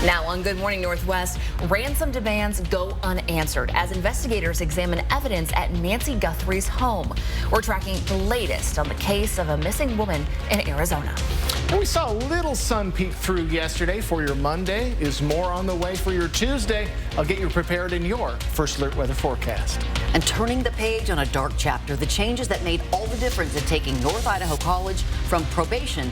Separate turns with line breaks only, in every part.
Now on Good Morning Northwest, ransom demands go unanswered as investigators examine evidence at Nancy Guthrie's home. We're tracking the latest on the case of a missing woman in Arizona.
And we saw a little sun peek through yesterday for your Monday. Is more on the way for your Tuesday. I'll get you prepared in your First Alert weather forecast.
And turning the page on a dark chapter, the changes that made all the difference in taking North Idaho College from probation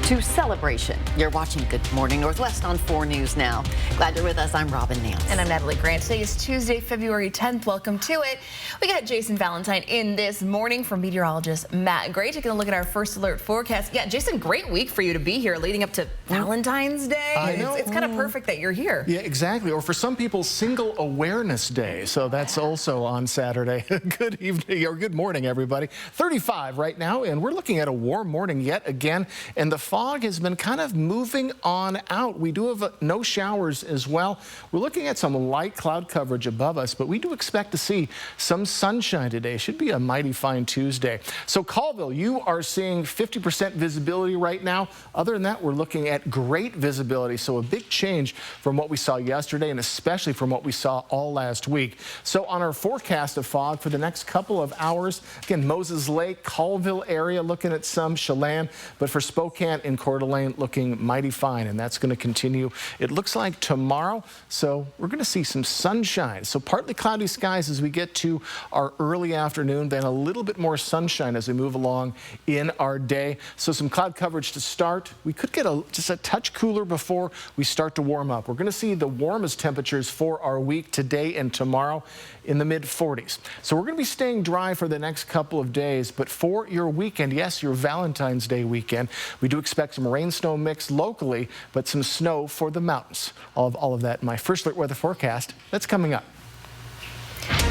to celebration. You're watching Good Morning Northwest on 4 News Now. Glad you're with us. I'm Robin Nance.
And I'm Natalie Grant. Today is Tuesday, February 10th. Welcome to it. We got Jason Valentine in this morning from meteorologist Matt Gray taking a look at our First Alert forecast. Yeah, Jason, great week for you to be here leading up to Valentine's Day.
I know.
It's kind of perfect that you're here.
Yeah, exactly. Or for some people, Single Awareness Day. So that's also on Saturday. Good evening or good morning, everybody. 35 right now, and we're looking at a warm morning yet again. And the fog has been kind of moving on out. We do have no showers as well. We're looking at some light cloud coverage above us, but we do expect to see some sunshine today. Should be a mighty fine Tuesday. So Colville, you are seeing 50% visibility right now. Other than that, we're looking at great visibility. So a big change from what we saw yesterday and especially from what we saw all last week. So on our forecast of fog for the next couple of hours, again, Moses Lake, Colville area looking at some Chelan, but for Spokane and Coeur d'Alene looking mighty fine, and that's going to continue. It looks like tomorrow, so we're going to see some sunshine. So partly cloudy skies as we get to our early afternoon, then a little bit more sunshine as we move along in our day. So some cloud coverage to start. We could get just a touch cooler before we start to warm up. We're going to see the warmest temperatures for our week today and tomorrow in the mid-40s. So we're going to be staying dry for the next couple of days, but for your weekend, yes, your Valentine's Day weekend, we do expect some rain snow mix locally, but some snow for the mountains. All of that in my First Alert weather forecast that's coming up.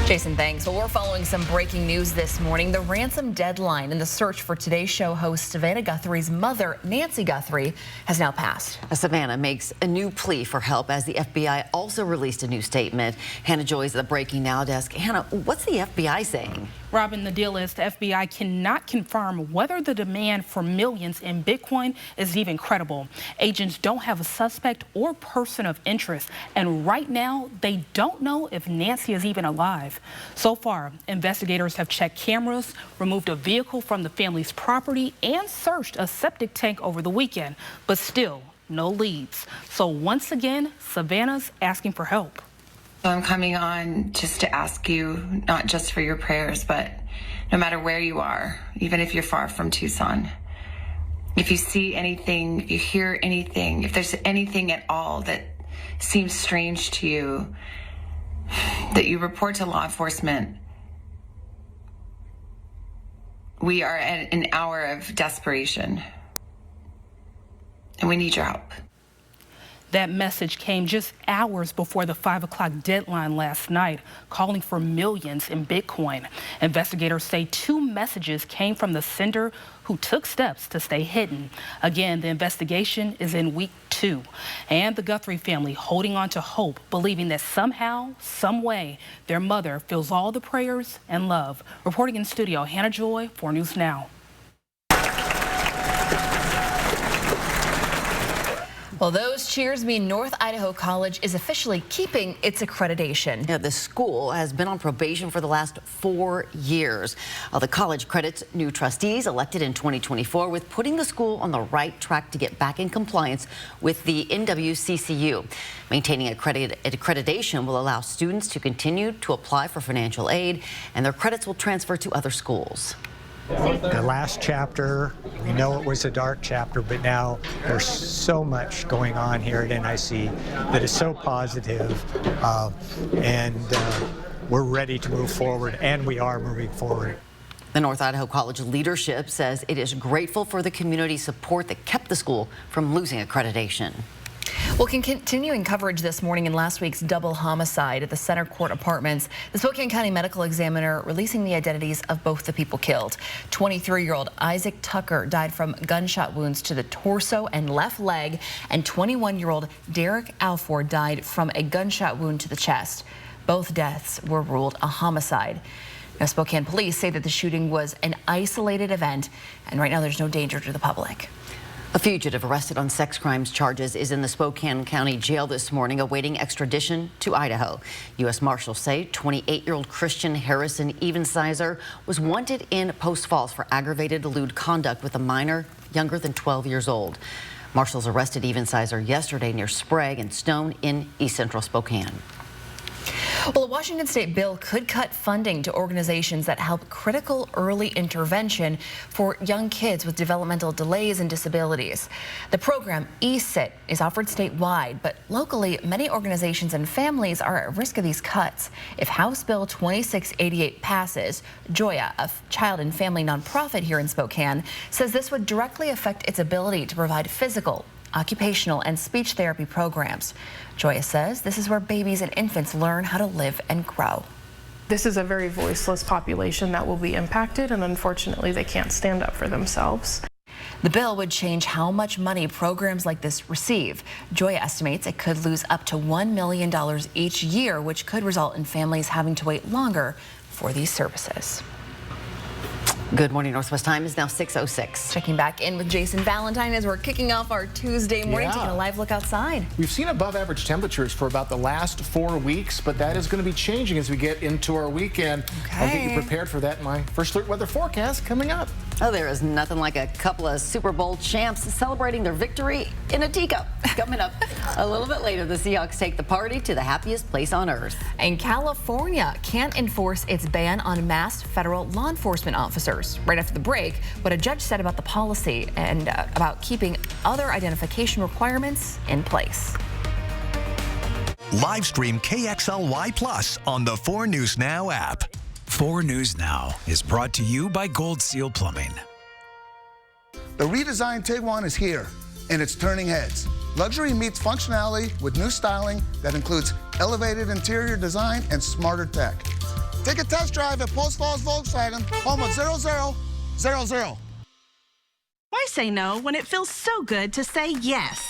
Jason, thanks. Well, we're following some breaking news this morning. The ransom deadline in the search for Today's Show host Savannah Guthrie's mother, Nancy Guthrie, has now passed.
Savannah makes a new plea for help as the FBI also released a new statement. Hannah Joy's at the Breaking Now desk. Hannah, what's the FBI saying?
Robin, the deal is the FBI cannot confirm whether the demand for millions in Bitcoin is even credible. Agents don't have a suspect or person of interest, and right now they don't know if Nancy is even alive. So far, investigators have checked cameras, removed a vehicle from the family's property, and searched a septic tank over the weekend, but still no leads. So once again, Savannah's asking for help.
So I'm coming on just to ask you, not just for your prayers, but no matter where you are, even if you're far from Tucson, if you see anything, if you hear anything, if there's anything at all that seems strange to you, that you report to law enforcement. We are at an hour of desperation, and we need your help.
That message came just hours before the 5 o'clock deadline last night, calling for millions in Bitcoin. Investigators say 2 messages came from the sender who took steps to stay hidden. Again, the investigation is in week 2, and the Guthrie family holding on to hope, believing that somehow, some way, their mother feels all the prayers and love. Reporting in studio, Hannah Joy, 4 News Now.
Well, those cheers mean North Idaho College is officially keeping its accreditation.
Yeah, the school has been on probation for the last 4 years. The college credits new trustees elected in 2024 with putting the school on the right track to get back in compliance with the NWCCU. Maintaining accreditation will allow students to continue to apply for financial aid, and their credits will transfer to other schools.
The last chapter, we know it was a dark chapter, but now there's so much going on here at NIC that is so positive, and we're ready to move forward, and we are moving forward.
The North Idaho College leadership says it is grateful for the community support that kept the school from losing accreditation.
Well, continuing coverage this morning in last week's double homicide at the Center Court Apartments, the Spokane County Medical Examiner releasing the identities of both the people killed. 23-year-old Isaac Tucker died from gunshot wounds to the torso and left leg, and 21-year-old Derek Alford died from a gunshot wound to the chest. Both deaths were ruled a homicide. Now, Spokane police say that the shooting was an isolated event, and right now there's no danger to the public.
A fugitive arrested on sex crimes charges is in the Spokane County Jail this morning, awaiting extradition to Idaho. U.S. Marshals say 28-year-old Christian Harrison Evensizer was wanted in Post Falls for aggravated lewd conduct with a minor younger than 12 years old. Marshals arrested Evensizer yesterday near Sprague and Stone in East Central Spokane.
Well, a Washington state bill could cut funding to organizations that help critical early intervention for young kids with developmental delays and disabilities. The program, eSIT, is offered statewide, but locally, many organizations and families are at risk of these cuts. If House Bill 2688 passes, Joya, a child and family nonprofit here in Spokane, says this would directly affect its ability to provide physical, occupational, and speech therapy programs. Joya says this is where babies and infants learn how to live and grow.
This is a very voiceless population that will be impacted, and unfortunately they can't stand up for themselves.
The bill would change how much money programs like this receive. Joya estimates it could lose up to $1 million each year, which could result in families having to wait longer for these services.
Good morning. Northwest time is now 6:06.
Checking back in with Jason Valentine as we're kicking off our Tuesday morning, taking a live look outside.
We've seen above average temperatures for about the last 4 weeks, but that is going to be changing as we get into our weekend. I'll get you prepared for that in my first alert weather forecast coming up.
Oh, there is nothing like a couple of Super Bowl champs celebrating their victory in a teacup. Coming up a little bit later, the Seahawks take the party to the happiest place on earth.
And California can't enforce its ban on masked federal law enforcement officers. Right after the break, what a judge said about the policy and about keeping other identification requirements in place.
Live stream KXLY Plus on the 4 News Now app.
4 News Now is brought to you by Gold Seal Plumbing.
The redesigned Tiguan is here, and it's turning heads. Luxury meets functionality with new styling that includes elevated interior design and smarter tech. Take a test drive at Post Falls Volkswagen, home of 0000.
Why say no when it feels so good to say yes?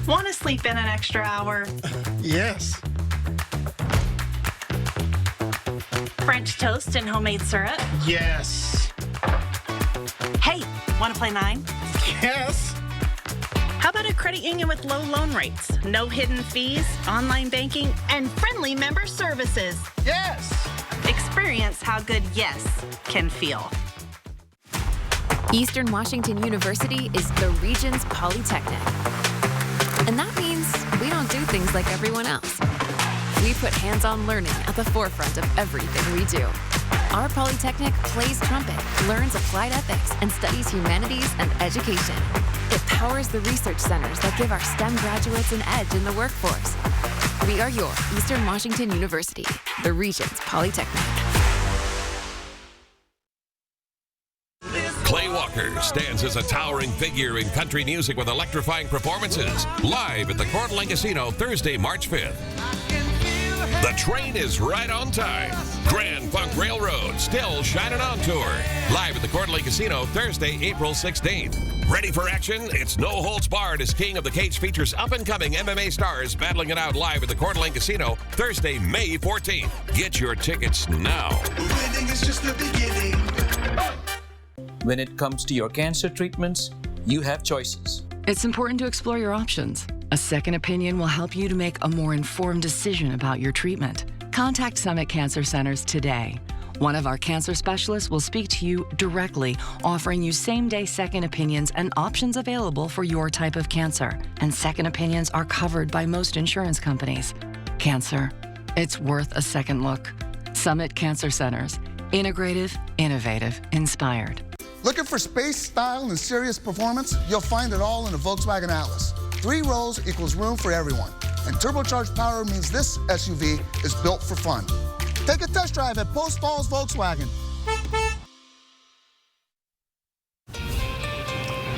Want to sleep in an extra hour?
Yes.
French toast and homemade syrup?
Yes.
Hey, want to play 9?
Yes.
How about a credit union with low loan rates, no hidden fees, online banking, and friendly member services?
Yes.
Experience how good yes can feel.
Eastern Washington University is the region's polytechnic. And that means we don't do things like everyone else. We put hands-on learning at the forefront of everything we do. Our polytechnic plays trumpet, learns applied ethics, and studies humanities and education. It powers the research centers that give our STEM graduates an edge in the workforce. We are your Eastern Washington University, the region's polytechnic.
Clay Walker stands as a towering figure in country music with electrifying performances. Live at the Coeur d'Alene Casino Thursday, March 5th. The train is right on time. Grand Funk Railroad still shining on tour. Live at the Coeur d'Alene Casino Thursday, April 16th. Ready for action? It's no holds barred as King of the Cage features up-and-coming MMA stars battling it out live at the Coeur d'Alene Casino Thursday, May 14th. Get your tickets now.
Winning is just the beginning.
When it comes to your cancer treatments, you have choices.
It's important to explore your options. A second opinion will help you to make a more informed decision about your treatment. Contact Summit Cancer Centers today. One of our cancer specialists will speak to you directly, offering you same-day second opinions and options available for your type of cancer. And second opinions are covered by most insurance companies. Cancer, it's worth a second look. Summit Cancer Centers. Integrative, innovative, inspired.
Looking for space, style, and serious performance? You'll find it all in the Volkswagen Atlas. 3 rows equals room for everyone. And turbocharged power means this SUV is built for fun. Take a test drive at Post Falls Volkswagen.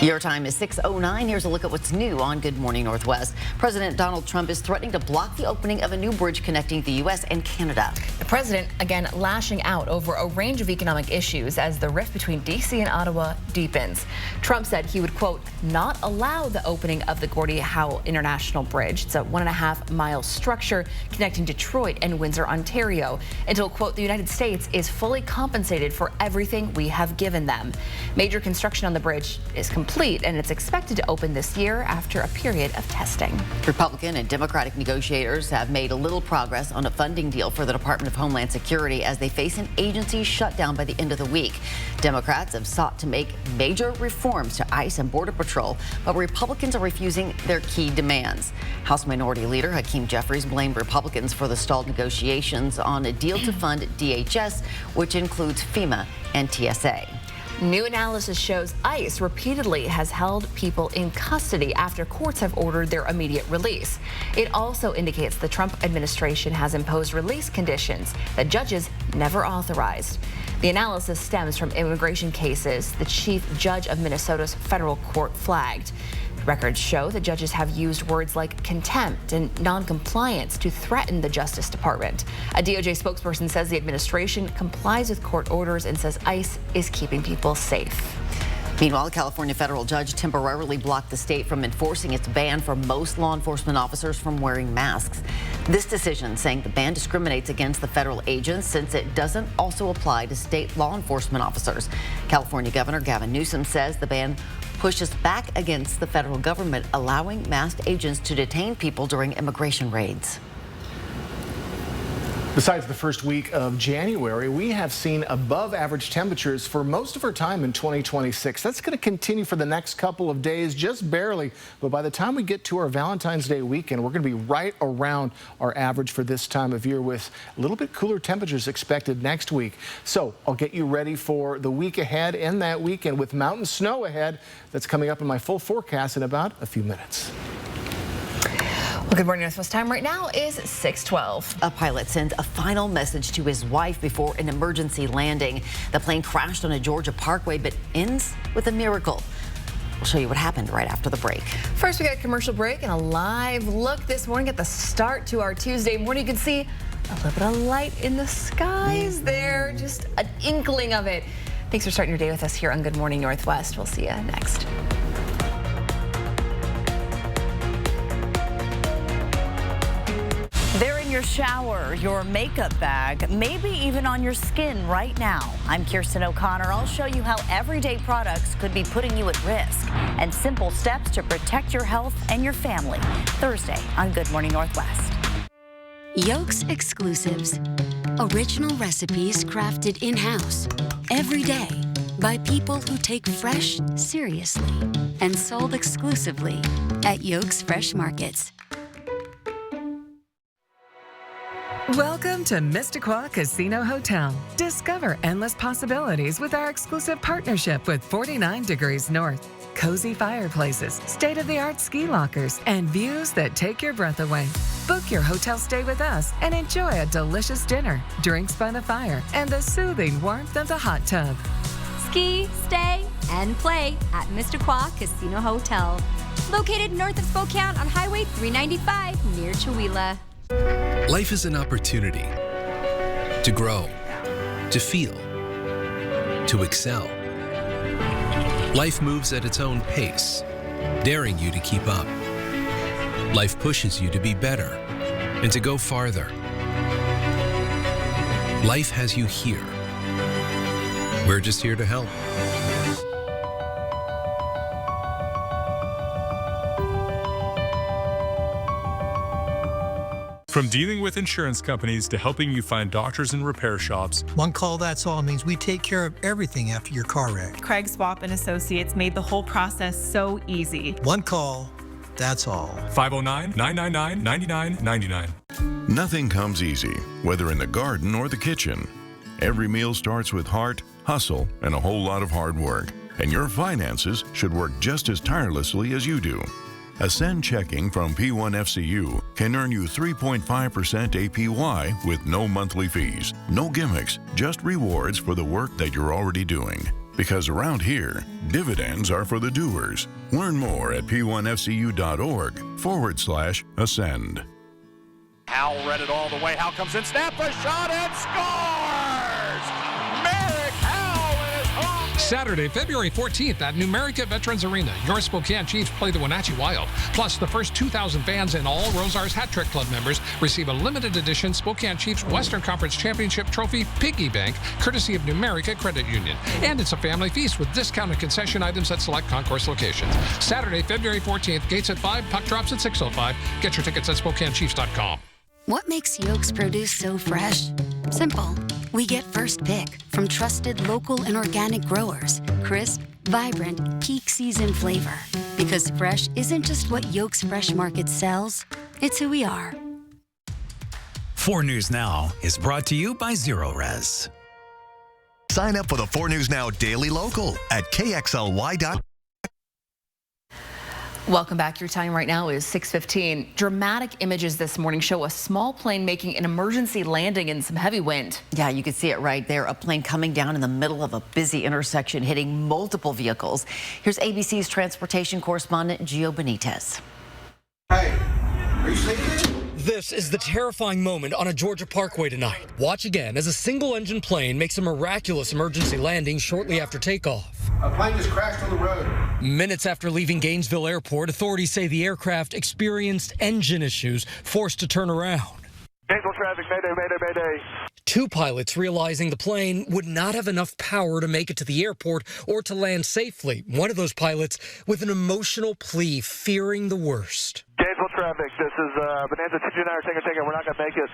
Your time is 6:09. Here's a look at what's new on Good Morning Northwest. President Donald Trump is threatening to block the opening of a new bridge connecting the U.S. and Canada.
The president, again, lashing out over a range of economic issues as the rift between D.C. and Ottawa deepens. Trump said he would, quote, not allow the opening of the Gordie Howe International Bridge. It's a 1.5-mile structure connecting Detroit and Windsor, Ontario, until, quote, the United States is fully compensated for everything we have given them. Major construction on the bridge is complete, and it's expected to open this year after a period of testing.
Republican and Democratic negotiators have made a little progress on a funding deal for the Department of Homeland Security as they face an agency shutdown by the end of the week. Democrats have sought to make major reforms to ICE and Border Patrol, but Republicans are refusing their key demands. House Minority Leader Hakeem Jeffries blamed Republicans for the stalled negotiations on a deal to fund DHS, which includes FEMA and TSA.
New analysis shows ICE repeatedly has held people in custody after courts have ordered their immediate release. It also indicates the Trump administration has imposed release conditions that judges never authorized. The analysis stems from immigration cases the chief judge of Minnesota's federal court flagged. Records show that judges have used words like contempt and noncompliance to threaten the Justice Department. A DOJ spokesperson says the administration complies with court orders and says ICE is keeping people safe.
Meanwhile, a California federal judge temporarily blocked the state from enforcing its ban for most law enforcement officers from wearing masks. This decision saying the ban discriminates against the federal agents since it doesn't also apply to state law enforcement officers. California Governor Gavin Newsom says the ban pushes back against the federal government allowing masked agents to detain people during immigration raids.
Besides the first week of January, we have seen above average temperatures for most of our time in 2026. That's going to continue for the next couple of days, just barely. But by the time we get to our Valentine's Day weekend, we're going to be right around our average for this time of year with a little bit cooler temperatures expected next week. So I'll get you ready for the week ahead and that weekend with mountain snow ahead. That's coming up in my full forecast in about a few minutes.
Well, Good Morning Northwest time right now is 6:12.
A pilot sends a final message to his wife before an emergency landing. The plane crashed on a Georgia parkway but ends with a miracle. We'll show you what happened right after the break.
First, we got a commercial break and a live look this morning at the start to our Tuesday morning. You can see a little bit of light in the skies there, just an inkling of it. Thanks for starting your day with us here on Good Morning Northwest. We'll see you next.
They're in your shower, your makeup bag, maybe even on your skin right now. I'm Kirsten O'Connor. I'll show you how everyday products could be putting you at risk and simple steps to protect your health and your family. Thursday on Good Morning Northwest.
Yolks Exclusives. Original recipes crafted in-house every day by people who take fresh seriously and sold exclusively at Yolks Fresh Markets.
Welcome to Mistaqua Casino Hotel. Discover endless possibilities with our exclusive partnership with 49 Degrees North. Cozy fireplaces, state-of-the-art ski lockers, and views that take your breath away. Book your hotel stay with us and enjoy a delicious dinner, drinks by the fire, and the soothing warmth of the hot tub.
Ski, stay, and play at Mistaqua Casino Hotel. Located north of Spokane on Highway 395 near Chewelah.
Life is an opportunity to grow, to feel, to excel. Life moves at its own pace, daring you to keep up. Life pushes you to be better and to go farther. Life has you here. We're just here to help.
From dealing with insurance companies to helping you find doctors and repair shops.
One call, that's all means we take care of everything after your car wreck.
Craig Swap and Associates made the whole process so easy.
One call, that's all.
509-999-9999.
Nothing comes easy, whether in the garden or the kitchen. Every meal starts with heart, hustle, and a whole lot of hard work. And your finances should work just as tirelessly as you do. Ascend Checking from P1FCU can earn you 3.5% APY with no monthly fees, no gimmicks, just rewards for the work that you're already doing. Because around here, dividends are for the doers. Learn more at p1fcu.org/ascend.
Howell read it all the way. Howell comes in, snap a shot, and scores! Merrick Howell is home!
Saturday, February 14th at Numerica Veterans Arena, your Spokane Chiefs play the Wenatchee Wild. Plus, the first 2,000 fans and all Rosar's Hat Trick Club members receive a limited edition Spokane Chiefs Western Conference Championship Trophy piggy bank, courtesy of Numerica Credit Union. And it's a family feast with discounted concession items at select concourse locations. Saturday, February 14th, gates at 5, puck drops at 6:05. Get your tickets at SpokaneChiefs.com.
What makes Yolk's produce so fresh? Simple. We get first pick from trusted local and organic growers. Crisp, vibrant, peak season flavor. Because fresh isn't just what Yolk's Fresh Market sells, it's who we are.
4 News Now is brought to you by Zero Res.
Sign up for the 4 News Now Daily Local at KXLY.com.
Welcome back. Your time right now is 6:15. Dramatic images this morning show a small plane making an emergency landing in some heavy wind.
Yeah, you can see it right there. A plane coming down in the middle of a busy intersection, hitting multiple vehicles. Here's ABC's transportation correspondent, Gio Benitez.
Hey, are you seeing it? This is the terrifying moment on a Georgia parkway tonight. Watch again as a single-engine plane makes a miraculous emergency landing shortly after takeoff.
A plane just crashed on the road.
Minutes after leaving Gainesville Airport, authorities say the aircraft experienced engine issues, forced to turn around.
Gainesville traffic, mayday, mayday, mayday.
2 pilots realizing the plane would not have enough power to make it to the airport or to land safely. One of those pilots with an emotional plea, fearing the worst.
Gainesville traffic, this is Bonanza 229 Tinker. We're not going to make it.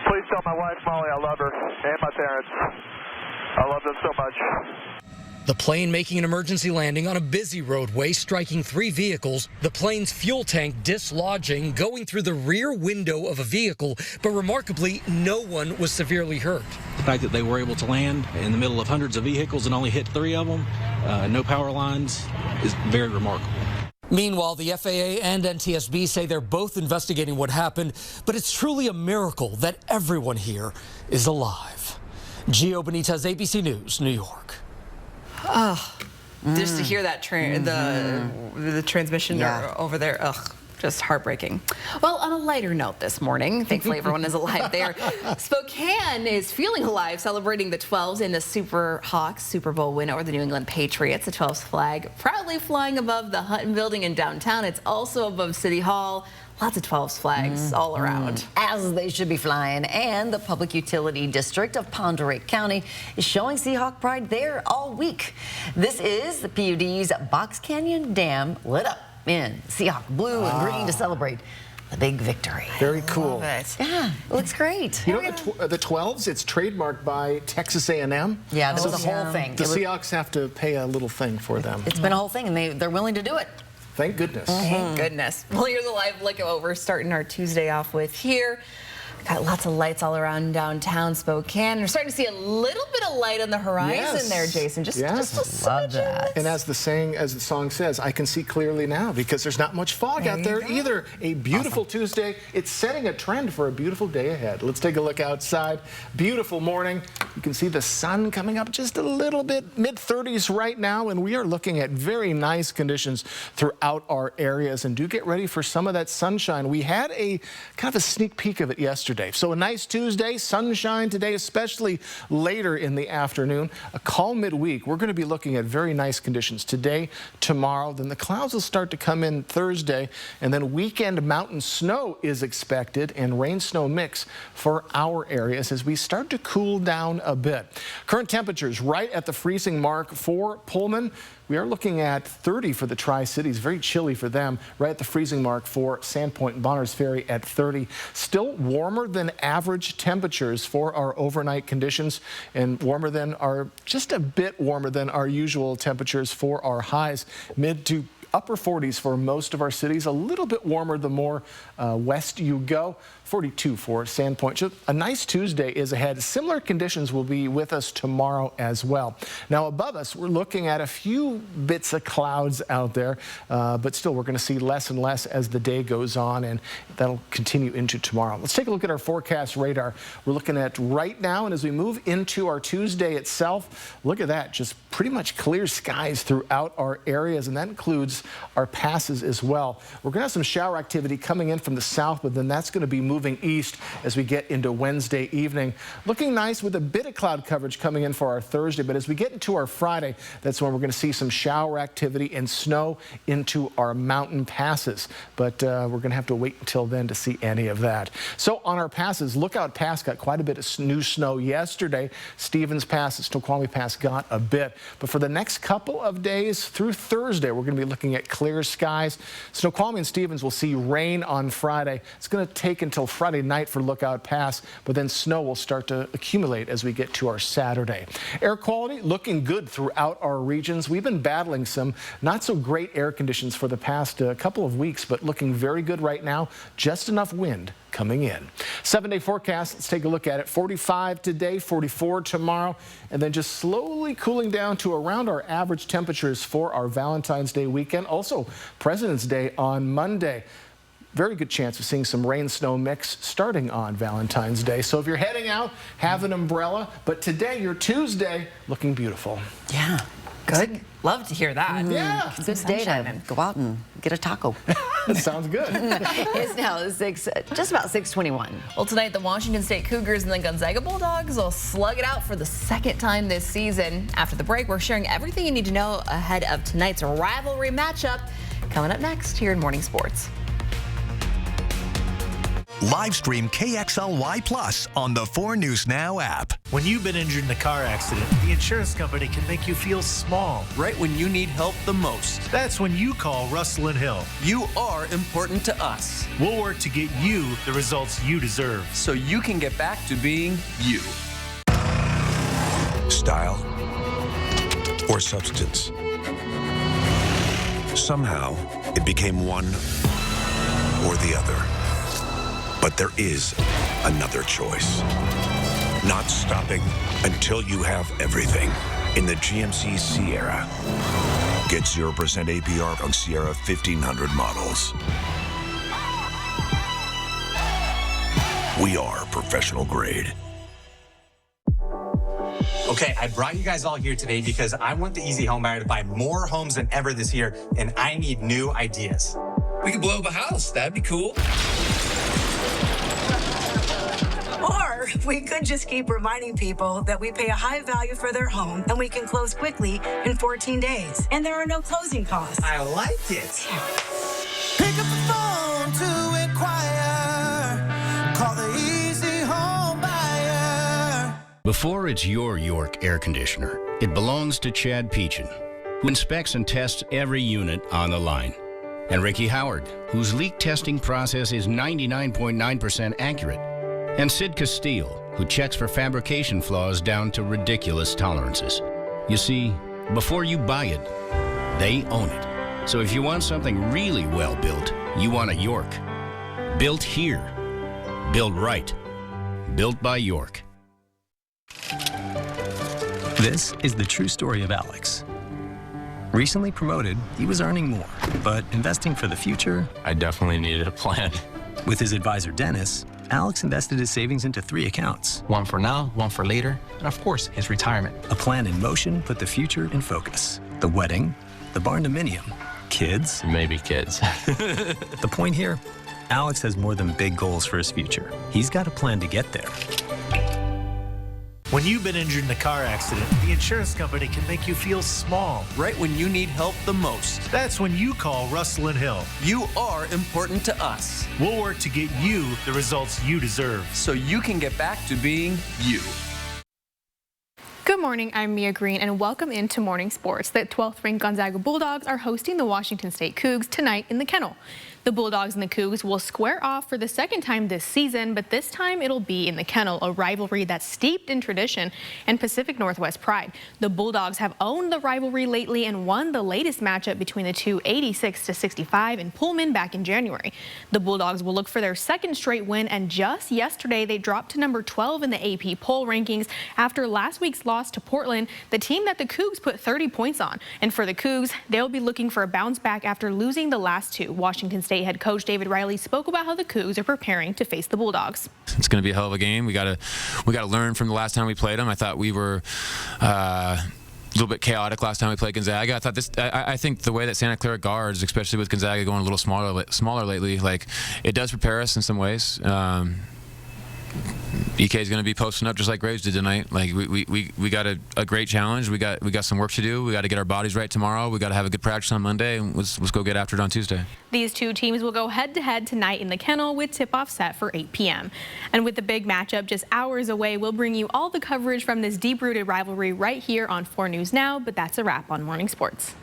Please tell my wife, Molly, I love her, and my parents. I love them so much.
The plane making an emergency landing on a busy roadway, striking 3 vehicles. The plane's fuel tank dislodging, going through the rear window of a vehicle, but remarkably, no one was severely hurt.
The fact that they were able to land in the middle of hundreds of vehicles and only hit 3 of them, no power lines, is very remarkable.
Meanwhile, the FAA and NTSB say they're both investigating what happened, but it's truly a miracle that everyone here is alive. Gio Benitez, ABC News, New York.
Oh, just to hear that the transmission over there, ugh, just heartbreaking. Well, on a lighter note this morning, thankfully everyone is alive there. Spokane is feeling alive, celebrating the 12s in the Super Hawks Super Bowl win over the New England Patriots. The 12s flag proudly flying above the Hutton Building in downtown. It's also above City Hall. Lots of 12s flags all around.
As they should be flying. And the Public Utility District of Pend Oreille County is showing Seahawk Pride there all week. This is the PUD's Box Canyon Dam lit up in Seahawk blue and green to celebrate the big victory.
Very cool.
Love it. Yeah, it looks great.
You know the 12s, it's trademarked by Texas A&M.
Yeah, that was the whole thing.
The Seahawks have to pay a little thing for them.
It's been a whole thing, and they're willing to do it.
Thank goodness.
Thank goodness. Well, here's a live look at what we're starting our Tuesday off with here. Got lots of lights all around downtown Spokane. We're starting to see a little bit of light on the horizon there, Jason. Just a smidgen.
And as the song says, I can see clearly now because there's not much fog out there either. A beautiful Tuesday. It's setting a trend for a beautiful day ahead. Let's take a look outside. Beautiful morning. You can see the sun coming up just a little bit, mid-30s right now, and we are looking at very nice conditions throughout our areas. And do get ready for some of that sunshine. We had a kind of a sneak peek of it yesterday. So a nice Tuesday, sunshine today, especially later in the afternoon. A calm midweek. We're going to be looking at very nice conditions today, tomorrow. Then the clouds will start to come in Thursday, and then weekend mountain snow is expected and rain-snow mix for our areas as we start to cool down a bit. Current temperatures right at the freezing mark for Pullman. We are looking at 30 for the Tri-Cities, very chilly for them, right at the freezing mark for Sandpoint and Bonners Ferry at 30. Still warmer than average temperatures for our overnight conditions and just a bit warmer than our usual temperatures for our highs. Mid to upper 40s for most of our cities. A little bit warmer the more west you go. 42 for Sandpoint. So a nice Tuesday is ahead. Similar conditions will be with us tomorrow as well. Now above us, we're looking at a few bits of clouds out there, but still we're going to see less and less as the day goes on, and that'll continue into tomorrow. Let's take a look at our forecast radar. We're looking at right now, and as we move into our Tuesday itself, look at that, just pretty much clear skies throughout our areas, and that includes our passes as well. We're going to have some shower activity coming in from the south, but then that's going to be moving east as we get into Wednesday evening. Looking nice with a bit of cloud coverage coming in for our Thursday, but as we get into our Friday, that's when we're going to see some shower activity and snow into our mountain passes. But we're going to have to wait until then to see any of that. So on our passes, Lookout Pass got quite a bit of new snow yesterday. Stevens Pass and Snoqualmie Pass got a bit. But for the next couple of days through Thursday, we're going to be looking at clear skies. Snoqualmie and Stevens will see rain on Friday. It's going to take until Friday night for Lookout Pass, but then snow will start to accumulate as we get to our Saturday. Air quality looking good throughout our regions. We've been battling some not so great air conditions for the past couple of weeks, but looking very good right now. Just enough wind coming in. 7-day forecast, let's take a look at it. 45 today, 44 tomorrow, and then just slowly cooling down to around our average temperatures for our Valentine's Day weekend. Also, President's Day on Monday. Very good chance of seeing some rain-snow mix starting on Valentine's Day. So if you're heading out, have an umbrella. But today, your Tuesday, looking beautiful.
Yeah.
Good. Love to hear that.
Yeah.
Good day to go out and get a taco.
Sounds good.
It's now just about 6:21.
Well, tonight the Washington State Cougars and the Gonzaga Bulldogs will slug it out for the second time this season. After the break, we're sharing everything you need to know ahead of tonight's rivalry matchup. Coming up next here in Morning Sports.
Live stream KXLY Plus on the 4 News Now app.
When you've been injured in a car accident, the insurance company can make you feel small.
Right when you need help the most.
That's when you call Russell & Hill.
You are important to us.
We'll work to get you the results you deserve.
So you can get back to being you.
Style or substance. Somehow, it became one or the other. But there is another choice. Not stopping until you have everything in the GMC Sierra. Get 0% APR on Sierra 1500 models. We are professional grade.
Okay, I brought you guys all here today because I want the Easy Home Buyer to buy more homes than ever this year, and I need new ideas.
We could blow up a house. That'd be cool.
Or we could just keep reminding people that we pay a high value for their home and we can close quickly in 14 days. And there are no closing costs.
I like it.
Pick up the phone to inquire. Call the Easy Home Buyer.
Before it's your York air conditioner, it belongs to Chad Peachin, who inspects and tests every unit on the line. And Ricky Howard, whose leak testing process is 99.9% accurate. And Sid Castile, who checks for fabrication flaws down to ridiculous tolerances. You see, before you buy it, they own it. So if you want something really well built, you want a York. Built here. Built right. Built by York.
This is the true story of Alex. Recently promoted, he was earning more, but investing for the future,
I definitely needed a plan.
With his advisor, Dennis, Alex invested his savings into 3 accounts.
One for now, one for later, and of course, his retirement.
A plan in motion put the future in focus. The wedding, the barn-dominium, kids.
Maybe kids.
The point here, Alex has more than big goals for his future. He's got a plan to get there.
When you've been injured in a car accident, the insurance company can make you feel small.
Right when you need help the most.
That's when you call Russell & Hill.
You are important to us.
We'll work to get you the results you deserve.
So you can get back to being you.
Good morning, I'm Mia Green, and welcome into Morning Sports. The 12th ranked Gonzaga Bulldogs are hosting the Washington State Cougs tonight in the Kennel. The Bulldogs and the Cougs will square off for the second time this season, but this time it'll be in the Kennel, a rivalry that's steeped in tradition and Pacific Northwest pride. The Bulldogs have owned the rivalry lately and won the latest matchup between the two 86-65 in Pullman back in January. The Bulldogs will look for their second straight win, and just yesterday they dropped to number 12 in the AP poll rankings after last week's loss to Portland, the team that the Cougs put 30 points on. And for the Cougs, they'll be looking for a bounce back after losing the last two. Washington State head coach David Riley spoke about how the Cougs are preparing to face the Bulldogs.
It's going to be a hell of a game. We got to learn from the last time we played them. I thought we were a little bit chaotic last time we played Gonzaga. I think the way that Santa Clara guards, especially with Gonzaga going a little smaller lately, like, it does prepare us in some ways. EK is going to be posting up just like Graves did tonight. Like, we got a great challenge. We got some work to do. We got to get our bodies right tomorrow. We got to have a good practice on Monday, and let's go get after it on Tuesday.
These two teams will go head-to-head tonight in the Kennel with tip-off set for 8 p.m. And with the big matchup just hours away, we'll bring you all the coverage from this deep-rooted rivalry right here on 4 News Now. But that's a wrap on Morning Sports.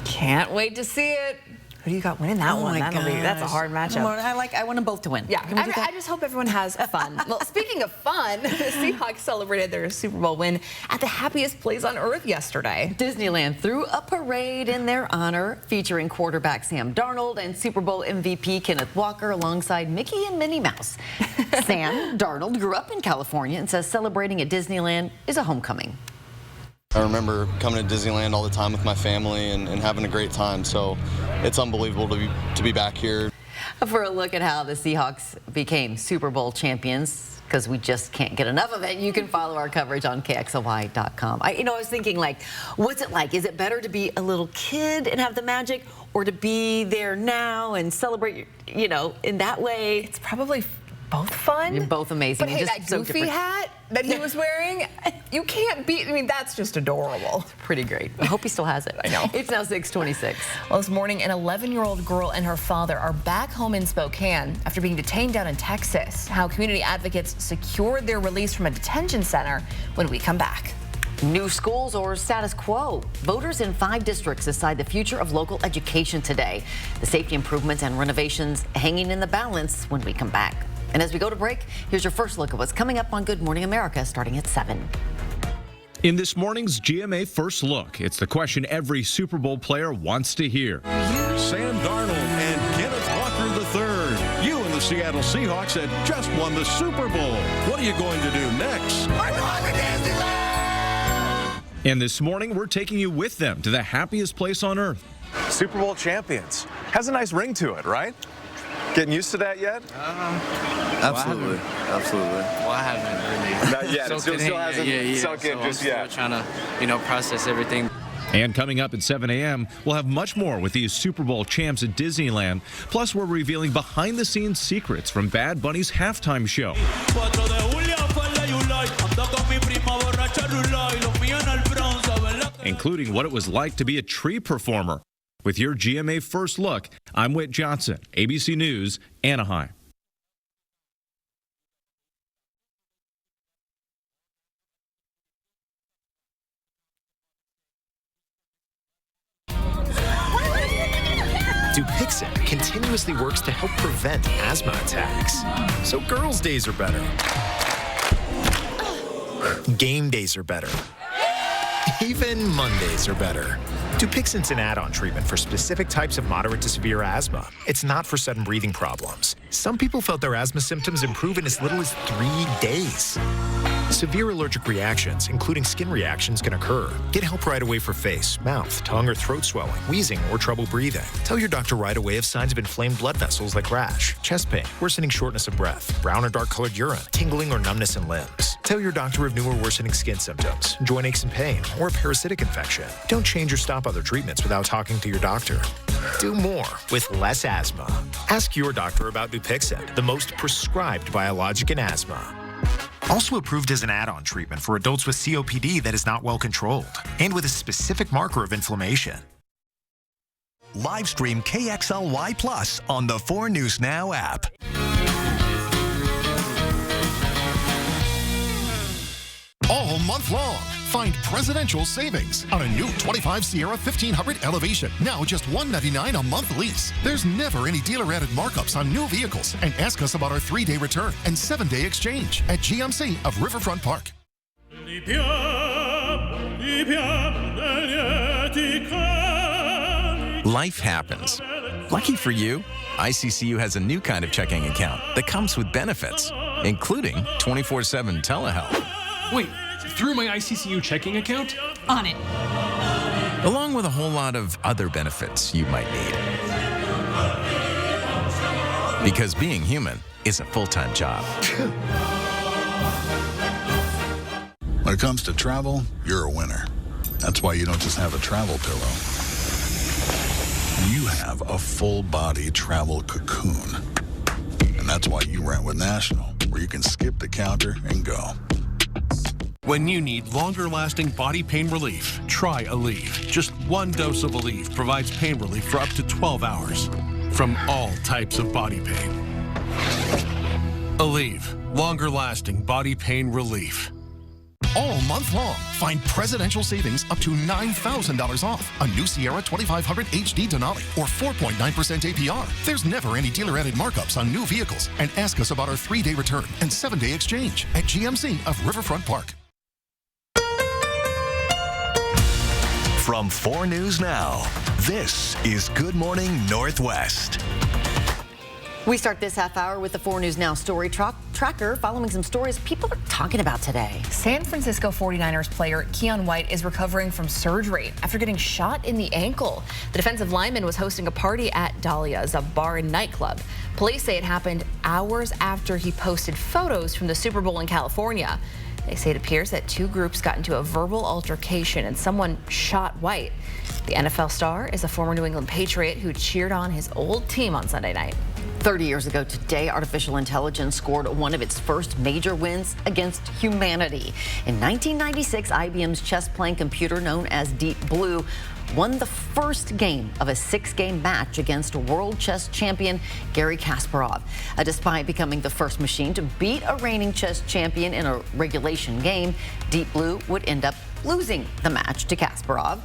Can't wait to see it. Who do you got winning that one? That's a hard matchup.
I want them both to win.
Yeah, I just hope everyone has fun. Well, speaking of fun, the Seahawks celebrated their Super Bowl win at the happiest place on earth yesterday.
Disneyland threw a parade in their honor, featuring quarterback Sam Darnold and Super Bowl MVP Kenneth Walker alongside Mickey and Minnie Mouse. Sam Darnold grew up in California and says celebrating at Disneyland is a homecoming.
I remember coming to Disneyland all the time with my family and having a great time, so it's unbelievable to be back here.
For a look at how the Seahawks became Super Bowl champions, because we just can't get enough of it, you can follow our coverage on KXLY.com. I was thinking, like, what's it like? Is it better to be a little kid and have the magic, or to be there now and celebrate, in that way?
It's probably both fun.
You're both amazing.
But hey, that goofy hat that he was wearing, you can't beat. I mean, that's just adorable.
It's pretty great. I hope he still has it.
I know.
It's now 6:26.
Well, this morning, an 11-year-old girl and her father are back home in Spokane after being detained down in Texas. How community advocates secured their release from a detention center when we come back.
New schools or status quo? Voters in 5 districts decide the future of local education today. The safety improvements and renovations hanging in the balance when we come back. And as we go to break, here's your first look at what's coming up on Good Morning America starting at 7.
In this morning's GMA First Look, it's the question every Super Bowl player wants to hear.
Sam Darnold and Kenneth Walker III. You and the Seattle Seahawks had just won the Super Bowl. What are you going to do next? We're going to Disneyland!
And this morning, we're taking you with them to the happiest place on earth.
Super Bowl champions. Has a nice ring to it, right? Getting used to that yet?
Absolutely. Well, I haven't really.
Not yet. It still hasn't sunk in just yet.
I'm still trying to, process everything.
And coming up at 7 a.m., we'll have much more with these Super Bowl champs at Disneyland. Plus, we're revealing behind-the-scenes secrets from Bad Bunny's halftime show, including what it was like to be a tree performer. With your GMA First Look, I'm Whit Johnson, ABC News, Anaheim.
Dupixent continuously works to help prevent asthma attacks, so girls' days are better. Game days are better. Even Mondays are better. Dupixent's an add-on treatment for specific types of moderate to severe asthma. It's not for sudden breathing problems. Some people felt their asthma symptoms improve in as little as 3 days. Severe allergic reactions, including skin reactions, can occur. Get help right away for face, mouth, tongue, or throat swelling, wheezing, or trouble breathing. Tell your doctor right away if signs of inflamed blood vessels like rash, chest pain, worsening shortness of breath, brown or dark-colored urine, tingling or numbness in limbs. Tell your doctor of new or worsening skin symptoms, joint aches and pain, or a parasitic infection. Don't change or stop other treatments without talking to your doctor. Do more with less asthma. Ask your doctor about Dupixent, the most prescribed biologic in asthma. Also approved as an add-on treatment for adults with COPD that is not well controlled and with a specific marker of inflammation.
Live stream KXLY Plus on the 4 News Now app.
All month long,
find presidential savings on a new 25 Sierra 1500 Elevation. Now just $199 a month lease. There's never any dealer-added markups on new vehicles. And ask us about our 3-day return and 7-day exchange at GMC of Riverfront Park.
Life happens. Lucky for you, ICCU has a new kind of checking account that comes with benefits, including 24/7 telehealth.
Wait, through my ICCU checking account?
On it.
Along with a whole lot of other benefits you might need. Because being human is a full-time job.
When it comes to travel, you're a winner. That's why you don't just have a travel pillow. You have a full-body travel cocoon. And that's why you rent with National, where you can skip the counter and go.
When you need longer-lasting body pain relief, try Aleve. Just one dose of Aleve provides pain relief for up to 12 hours from all types of body pain. Aleve, longer-lasting body pain relief.
All month long, find presidential savings up to $9,000 off a new Sierra 2500 HD Denali or 4.9% APR. There's never any dealer-added markups on new vehicles. And ask us about our 3-day return and 7-day exchange at GMC of Riverfront Park.
From 4 News Now, this is Good Morning Northwest.
We start this half hour with the 4 News Now story tracker, following some stories people are talking about today.
San Francisco 49ers player Keon White is recovering from surgery after getting shot in the ankle. The defensive lineman was hosting a party at Dahlia's, a bar and nightclub. Police say it happened hours after he posted photos from the Super Bowl in California. They say it appears that two groups got into a verbal altercation and someone shot White. The NFL star is a former New England Patriot who cheered on his old team on Sunday night.
30 years ago today, artificial intelligence scored one of its first major wins against humanity. In 1996, IBM's chess-playing computer known as Deep Blue won the first game of a 6-game match against world chess champion Garry Kasparov. Despite becoming the first machine to beat a reigning chess champion in a regulation game, Deep Blue would end up losing the match to Kasparov.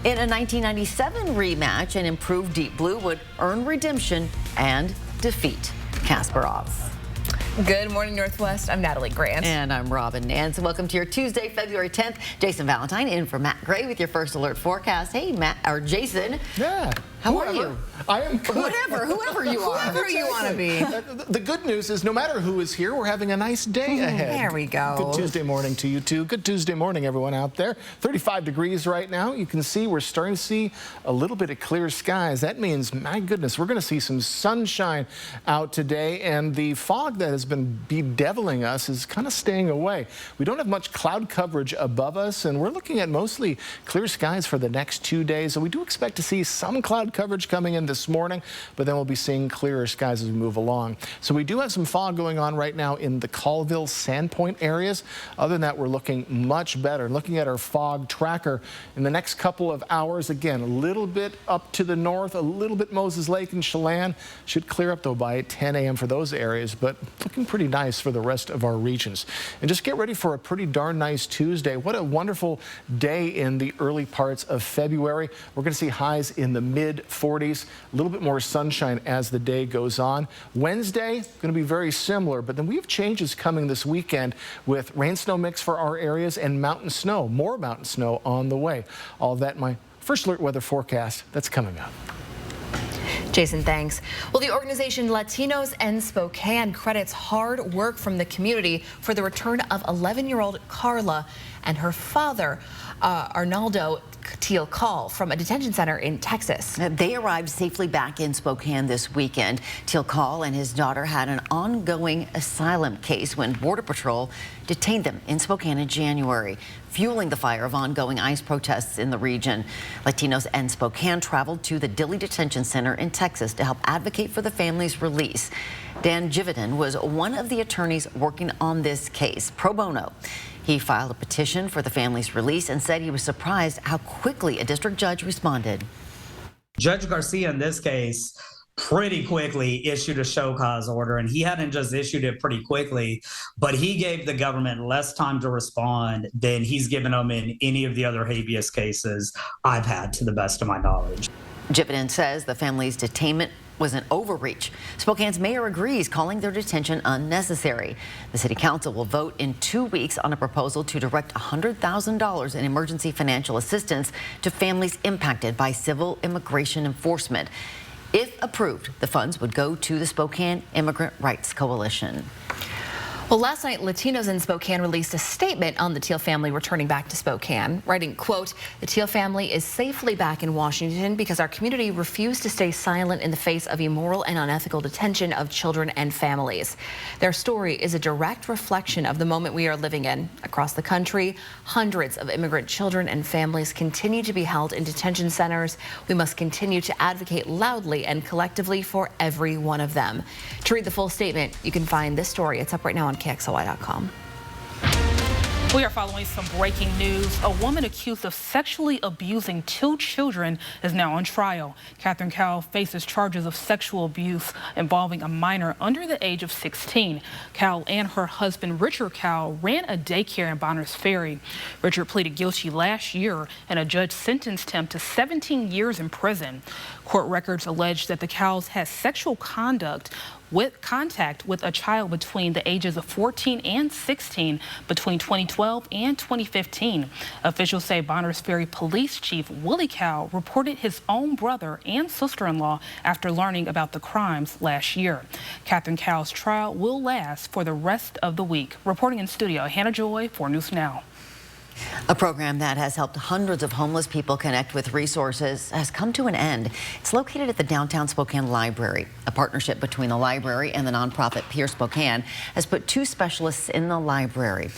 In a 1997 rematch, an improved Deep Blue would earn redemption and defeat Kasparov.
Good morning, Northwest. I'm Natalie Grant.
And I'm Robin Nance. Welcome to your Tuesday, February 10th. Jason Valentine in for Matt Gray with your first alert forecast. Hey, Matt, or Jason.
Yeah.
How are you?
I am good.
Whoever you are.
Whoever you want to be.
The good news is no matter who is here, we're having a nice day ahead.
There we go.
Good Tuesday morning to you, too. Good Tuesday morning, everyone out there. 35 degrees right now. You can see we're starting to see a little bit of clear skies. That means, my goodness, we're going to see some sunshine out today, and the fog that has been bedeviling us is kind of staying away. We don't have much cloud coverage above us, and we're looking at mostly clear skies for the next 2 days. So we do expect to see some cloud coverage coming in this morning, but then we'll be seeing clearer skies as we move along. So we do have some fog going on right now in the Colville, Sandpoint areas. Other than that, we're looking much better. Looking at our fog tracker in the next couple of hours, again, a little bit up to the north, a little bit Moses Lake and Chelan. Should clear up, though, by 10 a.m. for those areas, but looking pretty nice for the rest of our regions. And just get ready for a pretty darn nice Tuesday. What a wonderful day in the early parts of February. We're going to see highs in the mid-40s. A little bit more sunshine as the day goes on. Wednesday, going to be very similar, but then we have changes coming this weekend with rain-snow mix for our areas and mountain snow. More mountain snow on the way. All of that in my first alert weather forecast that's coming up.
Jason, thanks. Well, the organization Latinos in Spokane credits hard work from the community for the return of 11-year-old Carla and her father, Arnaldo Teal-Call, from a detention center in Texas.
They arrived safely back in Spokane this weekend. Teal-Call and his daughter had an ongoing asylum case when Border Patrol detained them in Spokane in January, fueling the fire of ongoing ICE protests in the region. Latinos in Spokane traveled to the Dilley Detention Center in Texas to help advocate for the family's release. Dan Jividen was one of the attorneys working on this case, pro bono. He filed a petition for the family's release and said he was surprised how quickly a district judge responded.
Judge Garcia in this case
pretty quickly issued a show cause order, and he hadn't just issued it pretty quickly, but he gave the government less time to respond than he's given them in any of the other habeas cases I've had, to the best of my knowledge.
Jividen says the family's detainment was an overreach. Spokane's mayor agrees, calling their detention unnecessary. The city council will vote in 2 weeks on a proposal to direct $100,000 in emergency financial assistance to families impacted by civil immigration enforcement. If approved, the funds would go to the Spokane Immigrant Rights Coalition.
Well, last night, Latinos in Spokane released a statement on the Teal family returning back to Spokane, writing, quote, "The Teal family is safely back in Washington because our community refused to stay silent in the face of immoral and unethical detention of children and families. Their story is a direct reflection of the moment we are living in. Across the country, hundreds of immigrant children and families continue to be held in detention centers. We must continue to advocate loudly and collectively for every one of them." To read the full statement, you can find this story. It's up right now on KXLY.com.
We are following some breaking news. A woman accused of sexually abusing 2 children is now on trial. Catherine Cowell faces charges of sexual abuse involving a minor under the age of 16. Cowell and her husband, Richard Cowell, ran a daycare in Bonners Ferry. Richard pleaded guilty last year, and a judge sentenced him to 17 years in prison. Court records allege that the Cowells had sexual contact with a child between the ages of 14 and 16 between 2012 and 2015. Officials say Bonners Ferry Police Chief Willie Cowell reported his own brother and sister-in-law after learning about the crimes last year. Catherine Cowell's trial will last for the rest of the week. Reporting in studio, Hannah Joy for News Now.
A program that has helped hundreds of homeless people connect with resources has come to an end. It's located at the downtown Spokane Library. A partnership between the library and the nonprofit Peer Spokane has put 2 specialists in the library.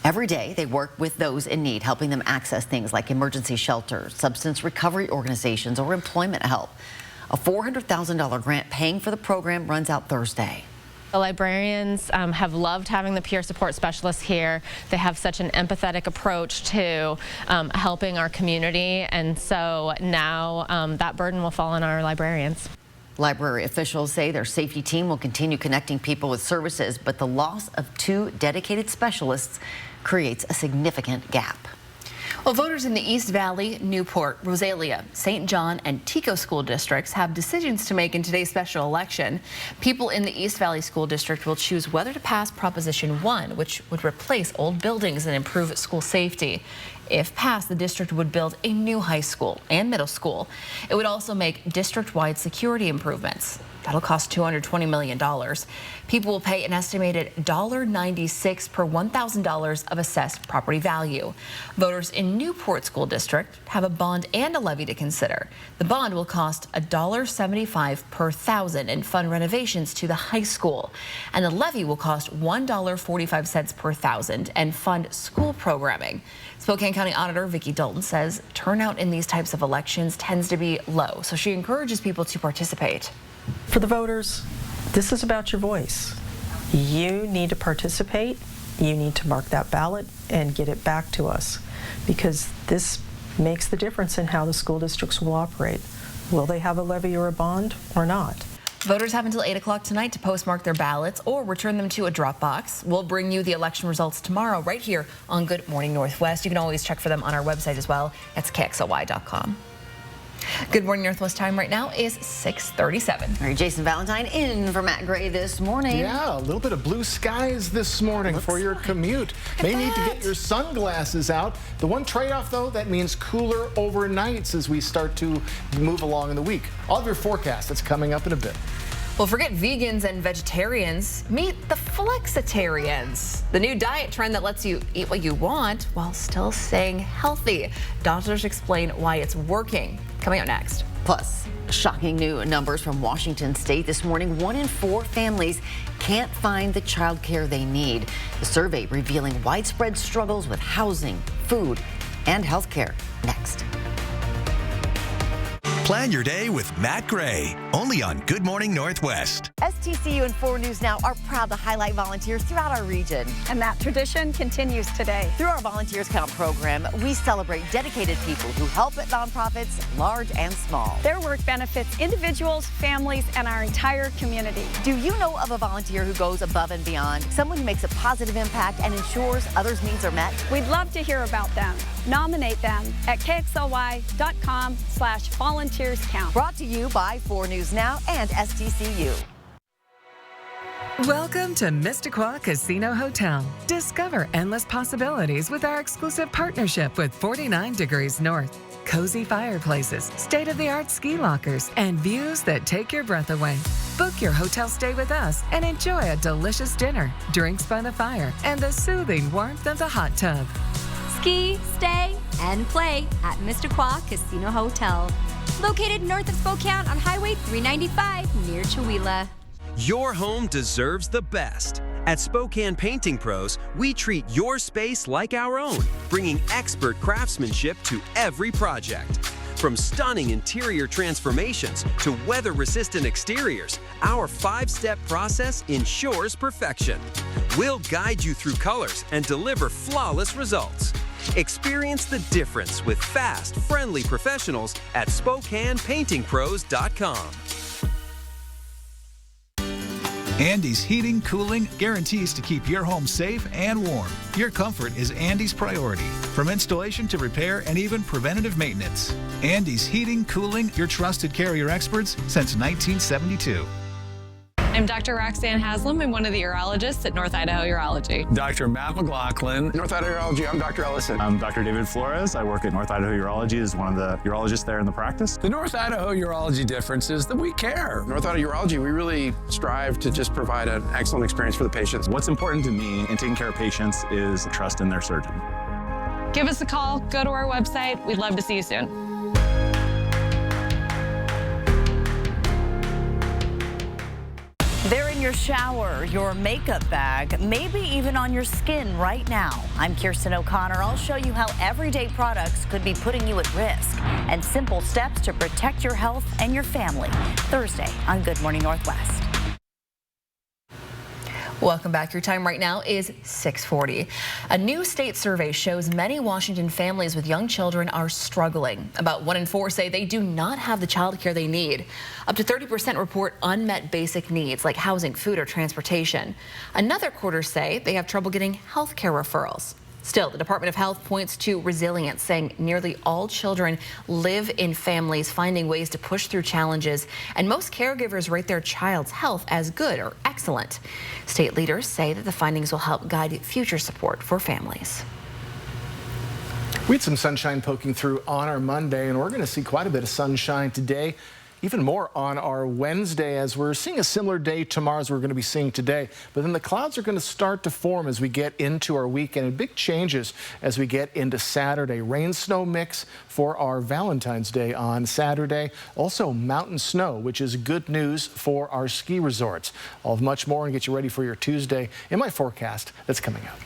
Every day, they work with those in need, helping them access things like emergency shelters, substance recovery organizations, or employment help. A $400,000 grant paying for the program runs out Thursday.
The librarians have loved having the peer support specialists here. They have such an empathetic approach to helping our community, and so now that burden will fall on our librarians.
Library officials say their safety team will continue connecting people with services, but the loss of 2 dedicated specialists creates a significant gap.
Well, voters in the East Valley, Newport, Rosalia, St. John, and Tico school districts have decisions to make in today's special election. People in the East Valley School District will choose whether to pass Proposition 1, which would replace old buildings and improve school safety. If passed, the district would build a new high school and middle school. It would also make district-wide security improvements. That'll cost $220 million. People will pay an estimated $1.96 per $1,000 of assessed property value. Voters in Newport School District have a bond and a levy to consider. The bond will cost $1.75 per $1,000 and fund renovations to the high school. And the levy will cost $1.45 per $1,000 and fund school programming. Spokane County Auditor Vicki Dalton says turnout in these types of elections tends to be low, so she encourages people to participate.
For the voters, this is about your voice. You need to participate. You need to mark that ballot and get it back to us, because this makes the difference in how the school districts will operate. Will they have a levy or a bond or not?
Voters have until 8 o'clock tonight to postmark their ballots or return them to a drop box. We'll bring you the election results tomorrow right here on Good Morning Northwest. You can always check for them on our website as well. That's KXLY.com. Good Morning Northwest time right now is 6:37.
All right, Jason Valentine in for Matt Gray this morning.
Yeah, a little bit of blue skies this morning for your commute. May need to get your sunglasses out. The one trade-off, though, that means cooler overnights as we start to move along in the week. All of your forecast that's coming up in a bit.
Well, forget vegans and vegetarians. Meet the flexitarians, the new diet trend that lets you eat what you want while still staying healthy. Doctors explain why it's working. Coming up next.
Plus, shocking new numbers from Washington State this morning. 1 in 4 families can't find the child care they need. The survey revealing widespread struggles with housing, food, and health care. Next.
Plan your day with Matt Gray, only on Good Morning Northwest.
STCU and 4 News Now are proud to highlight volunteers throughout our region.
And that tradition continues today.
Through our Volunteers Count program, we celebrate dedicated people who help at nonprofits, large and small.
Their work benefits individuals, families, and our entire community.
Do you know of a volunteer who goes above and beyond? Someone who makes a positive impact and ensures others' needs are met?
We'd love to hear about them. Nominate them at kxly.com/volunteerscount.
Brought to you by 4 News Now and STCU.
Welcome to Missisquoi Casino Hotel. Discover endless possibilities with our exclusive partnership with 49 Degrees North. Cozy fireplaces, state-of-the-art ski lockers, and views that take your breath away. Book your hotel stay with us and enjoy a delicious dinner, drinks by the fire, and the soothing warmth of the hot tub.
Ski, stay, and play at Missisquoi Casino Hotel. Located north of Spokane on Highway 395 near Chewelah.
Your home deserves the best. At Spokane Painting Pros, we treat your space like our own, bringing expert craftsmanship to every project. From stunning interior transformations to weather-resistant exteriors, our 5-step process ensures perfection. We'll guide you through colors and deliver flawless results. Experience the difference with fast, friendly professionals at SpokanePaintingPros.com.
Andy's Heating, Cooling guarantees to keep your home safe and warm. Your comfort is Andy's priority, from installation to repair and even preventative maintenance. Andy's Heating, Cooling, your trusted carrier experts since 1972.
I'm Dr. Roxanne Haslam. I'm one of the urologists at North Idaho Urology.
Dr. Matt McLaughlin, North Idaho Urology. I'm Dr. Ellison.
I'm Dr. David Flores. I work at North Idaho Urology as one of the urologists there in the practice.
The North Idaho Urology difference is that we care. North Idaho Urology, we really strive to just provide an excellent experience for the patients.
What's important to me in taking care of patients is trust in their surgeon.
Give us a call. Go to our website. We'd love to see you soon.
They're in your shower, your makeup bag, maybe even on your skin right now. I'm Kirsten O'Connor. I'll show you how everyday products could be putting you at risk and simple steps to protect your health and your family. Thursday on Good Morning Northwest.
Welcome back. Your time right now is 6:40. A new state survey shows many Washington families with young children are struggling. About 1 in 4 say they do not have the child care they need. Up to 30% report unmet basic needs like housing, food, or transportation. Another quarter say they have trouble getting health care referrals. Still, the Department of Health points to resilience, saying nearly all children live in families finding ways to push through challenges, and most caregivers rate their child's health as good or excellent. State leaders say that the findings will help guide future support for families.
We had some sunshine poking through on our Monday, and we're going to see quite a bit of sunshine today. Even more on our Wednesday, as we're seeing a similar day tomorrow as we're going to be seeing today. But then the clouds are going to start to form as we get into our weekend, and big changes as we get into Saturday. Rain snow mix for our Valentine's Day on Saturday. Also mountain snow, which is good news for our ski resorts. I'll have much more and get you ready for your Tuesday in my forecast that's coming up.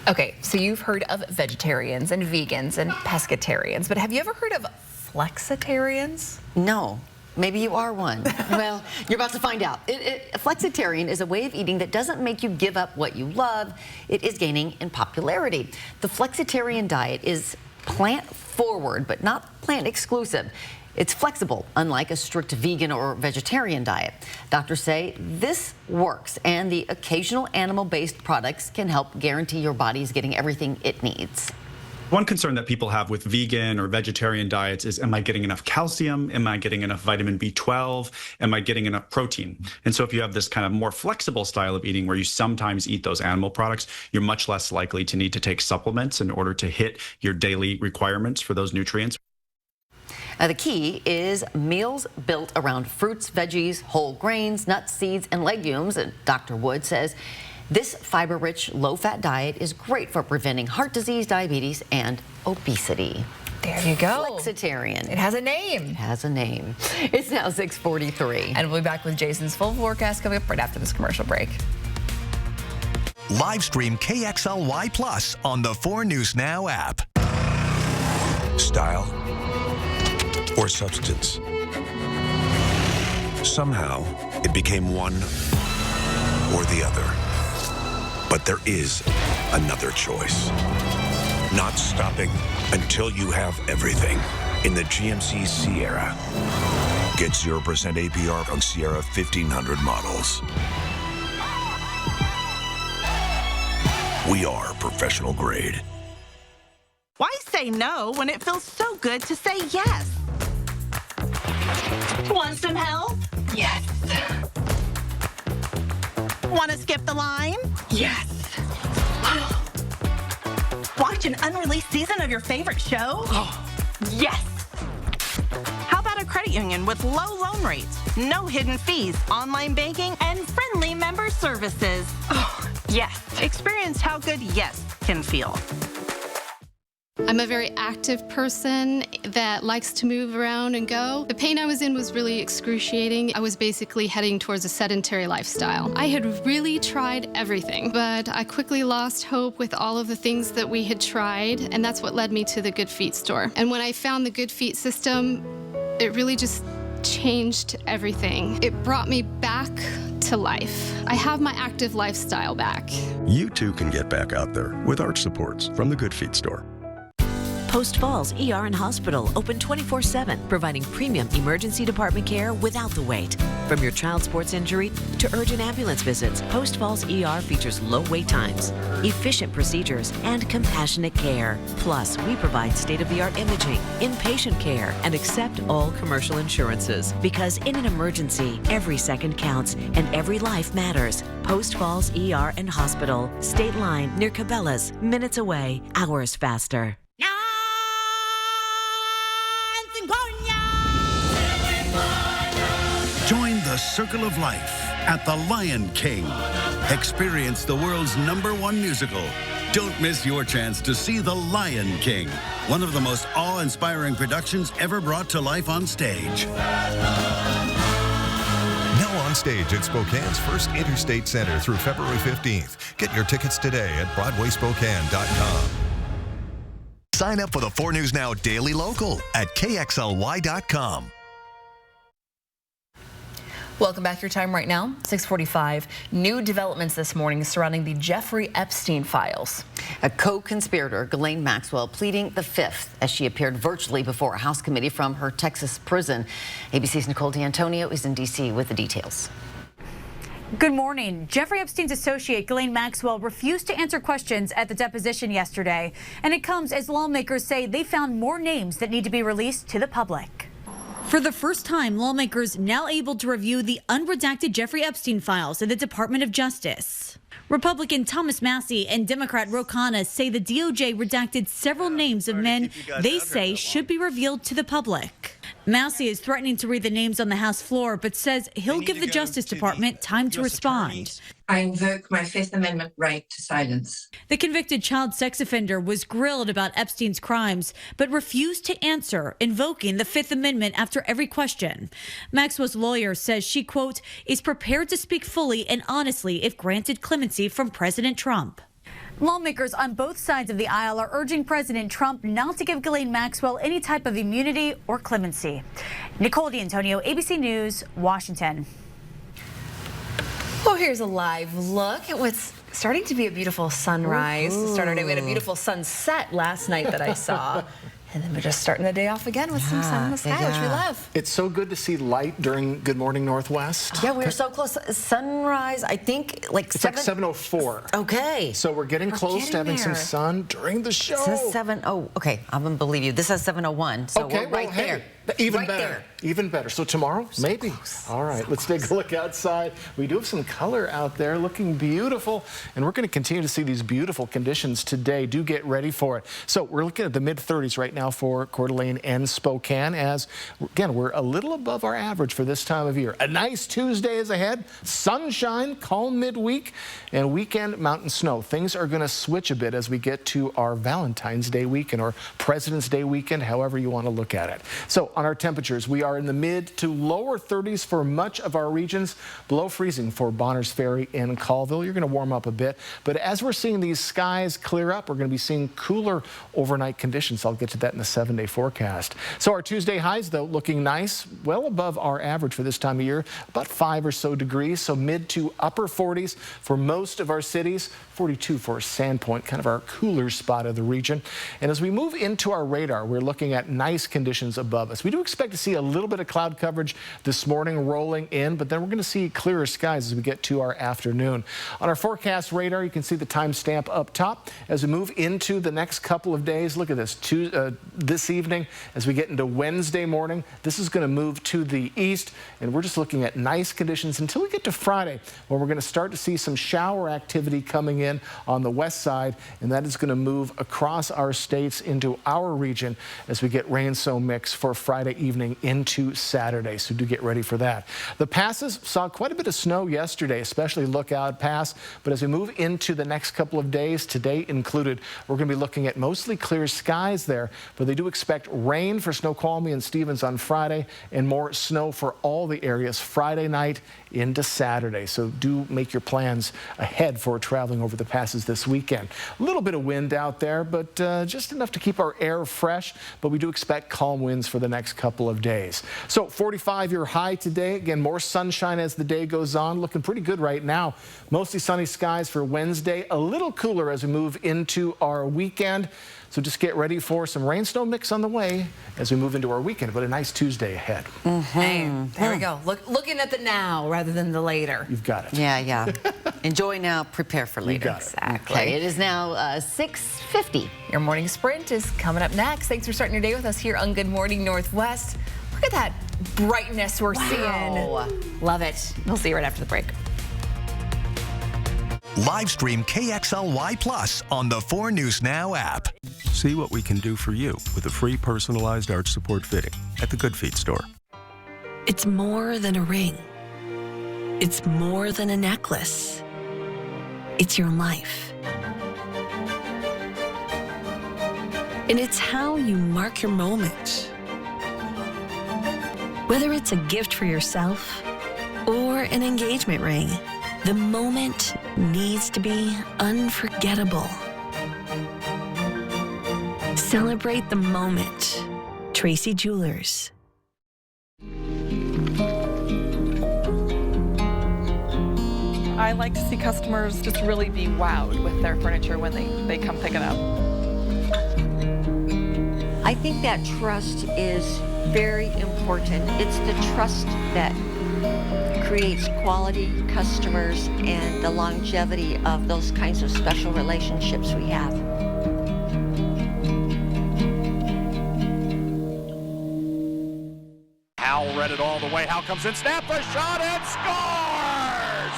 Okay, so you've heard of vegetarians and vegans and pescatarians, but have you ever heard of flexitarians?
No. Maybe you are one. Well, you're about to find out. Flexitarian is a way of eating that doesn't make you give up what you love. It is gaining in popularity. The flexitarian diet is plant-forward, but not plant-exclusive. It's flexible, unlike a strict vegan or vegetarian diet. Doctors say this works, and the occasional animal-based products can help guarantee your body is getting everything it needs.
One concern that people have with vegan or vegetarian diets is, am I getting enough calcium? Am I getting enough vitamin B12? Am I getting enough protein? And so if you have this kind of more flexible style of eating where you sometimes eat those animal products, you're much less likely to need to take supplements in order to hit your daily requirements for those nutrients.
The key is meals built around fruits, veggies, whole grains, nuts, seeds, and legumes. And Dr. Wood says this fiber-rich, low-fat diet is great for preventing heart disease, diabetes, and obesity.
There you go.
Flexitarian.
It has a name.
It has a name. It's now 6:43.
And we'll be back with Jason's full forecast coming up right after this commercial break.
Live stream KXLY Plus on the 4 News Now app.
Style,
or substance. Somehow, it became one or the other. But there is another choice. Not stopping until you have everything in the GMC Sierra. Get 0% APR on Sierra 1500 models. We are professional grade.
Why say no when it feels so good to say yes? Want some help? Yes. Want to skip the line? Yes. Watch an unreleased season of your favorite show? Yes. How about a credit union with low loan rates, no hidden fees, online banking, and friendly member services? Oh, yes. Experience how good yes can feel.
I'm a very active person that likes to move around and go. The pain I was in was really excruciating. I was basically heading towards a sedentary lifestyle. I had really tried everything, but I quickly lost hope with all of the things that we had tried, and that's what led me to the Good Feet store. And when I found the Good Feet system, it really just changed everything. It brought me back to life. I have my active lifestyle back.
You too can get back out there with arch supports from the Good Feet store.
Post Falls ER and Hospital, open 24/7, providing premium emergency department care without the wait. From your child sports injury to urgent ambulance visits, Post Falls ER features low wait times, efficient procedures, and compassionate care. Plus, we provide state-of-the-art imaging, inpatient care, and accept all commercial insurances. Because in an emergency, every second counts and every life matters. Post Falls ER and Hospital, State Line near Cabela's, minutes away, hours faster.
Join the Circle of Life at the Lion King. Experience the world's #1 musical. Don't miss your chance to see The Lion King, one of the most awe-inspiring productions ever brought to life on stage.
Now on stage at Spokane's First Interstate Center through February 15th. Get your tickets today at BroadwaySpokane.com. Sign up for the 4 News Now Daily Local at KXLY.com.
Welcome back. Your time right now, 6:45. New developments this morning surrounding the Jeffrey Epstein files.
A co-conspirator, Ghislaine Maxwell, pleading the fifth as she appeared virtually before a House committee from her Texas prison. ABC's Nicole D'Antonio is in D.C. with the details.
Good morning. Jeffrey Epstein's associate, Ghislaine Maxwell, refused to answer questions at the deposition yesterday. And it comes as lawmakers say they found more names that need to be released to the public.
For the first time, lawmakers now able to review the unredacted Jeffrey Epstein files in the Department of Justice. Republican Thomas Massie and Democrat Ro Khanna say the DOJ redacted several names of men they say should be revealed to the public. Massie is threatening to read the names on the House floor, but says he'll give the Justice Department time to respond.
I invoke my Fifth Amendment right to silence.
The convicted child sex offender was grilled about Epstein's crimes, but refused to answer, invoking the Fifth Amendment after every question. Maxwell's lawyer says she, quote, is prepared to speak fully and honestly if granted clemency from President Trump.
Lawmakers on both sides of the aisle are urging President Trump not to give Ghislaine Maxwell any type of immunity or clemency. Nicole D'Antonio, ABC News, Washington.
Well, here's a live look at what's starting to be a beautiful sunrise. To start our day, we had a beautiful sunset last night that I saw. And then we're just starting the day off again with some sun in the sky, which we love.
It's so good to see light during Good Morning Northwest.
Yeah, we're so close. Sunrise, I think, like
it's like 7:04.
Okay.
So we're getting close to having some sun during the show.
It says 7:00. Okay, I'm gonna believe you. This says 7:01. So
okay,
we're right there.
Even
right
better.
there.
Even better. So tomorrow, maybe. All right, let's take a look outside. We do have some color out there looking beautiful, and we're going to continue to see these beautiful conditions today. Do get ready for it. So we're looking at the mid-30s right now for Coeur d'Alene and Spokane, as, again, we're a little above our average for this time of year. A nice Tuesday is ahead. Sunshine, calm midweek, and weekend mountain snow. Things are going to switch a bit as we get to our Valentine's Day weekend or President's Day weekend, however you want to look at it. So on our temperatures, we are in the mid to lower 30s for much of our regions, below freezing for Bonners Ferry and Colville. You're going to warm up a bit, but as we're seeing these skies clear up, we're going to be seeing cooler overnight conditions. I'll get to that in the 7-day forecast. So our Tuesday highs, though, looking nice, well above our average for this time of year, about 5 or so degrees, so mid to upper 40s for most of our cities, 42 for Sandpoint, kind of our cooler spot of the region. And as we move into our radar, we're looking at nice conditions above us. We do expect to see a little bit of cloud coverage this morning rolling in, but then we're going to see clearer skies as we get to our afternoon. On our forecast radar, you can see the timestamp up top. As we move into the next couple of days, look at this. This evening, as we get into Wednesday morning, this is going to move to the east, and we're just looking at nice conditions until we get to Friday, where we're going to start to see some shower activity coming in on the west side, and that is going to move across our states into our region as we get rain-sow mix for Friday evening into Saturday. So do get ready for that. The passes saw quite a bit of snow yesterday, especially Lookout Pass. But as we move into the next couple of days, today included, we're going to be looking at mostly clear skies there. But they do expect rain for Snoqualmie and Stevens on Friday and more snow for all the areas Friday night into Saturday. So do make your plans ahead for traveling over the passes this weekend. A little bit of wind out there, but just enough to keep our air fresh. But we do expect calm winds for the next couple of days. So 45 your high today. Again, more sunshine as the day goes on. Looking pretty good right now. Mostly sunny skies for Wednesday. A little cooler as we move into our weekend. So just get ready for some rain-snow mix on the way as we move into our weekend, but a nice Tuesday ahead.
Hey, there we go. Looking at the now rather than the later.
You've got it.
Yeah. Enjoy now, prepare for later.
You got it.
Exactly.
Okay, it is now 6:50.
Your morning sprint is coming up next. Thanks for starting your day with us here on Good Morning Northwest. Look at that brightness we're seeing. Love it. We'll see you right after the break.
Live stream KXLY Plus on the 4 News Now app.
See what we can do for you with a free personalized arch support fitting at the Good Feet store.
It's more than a ring. It's more than a necklace. It's your life. And it's how you mark your moment. Whether it's a gift for yourself or an engagement ring, the moment needs to be unforgettable. Celebrate the moment. Tracy Jewelers.
I like to see customers just really be wowed with their furniture when they come pick it up.
I think that trust is very important. It's the trust that creates quality customers and the longevity of those kinds of special relationships we have.
Howell read it all the way. Howell comes in, snap the shot, and scores!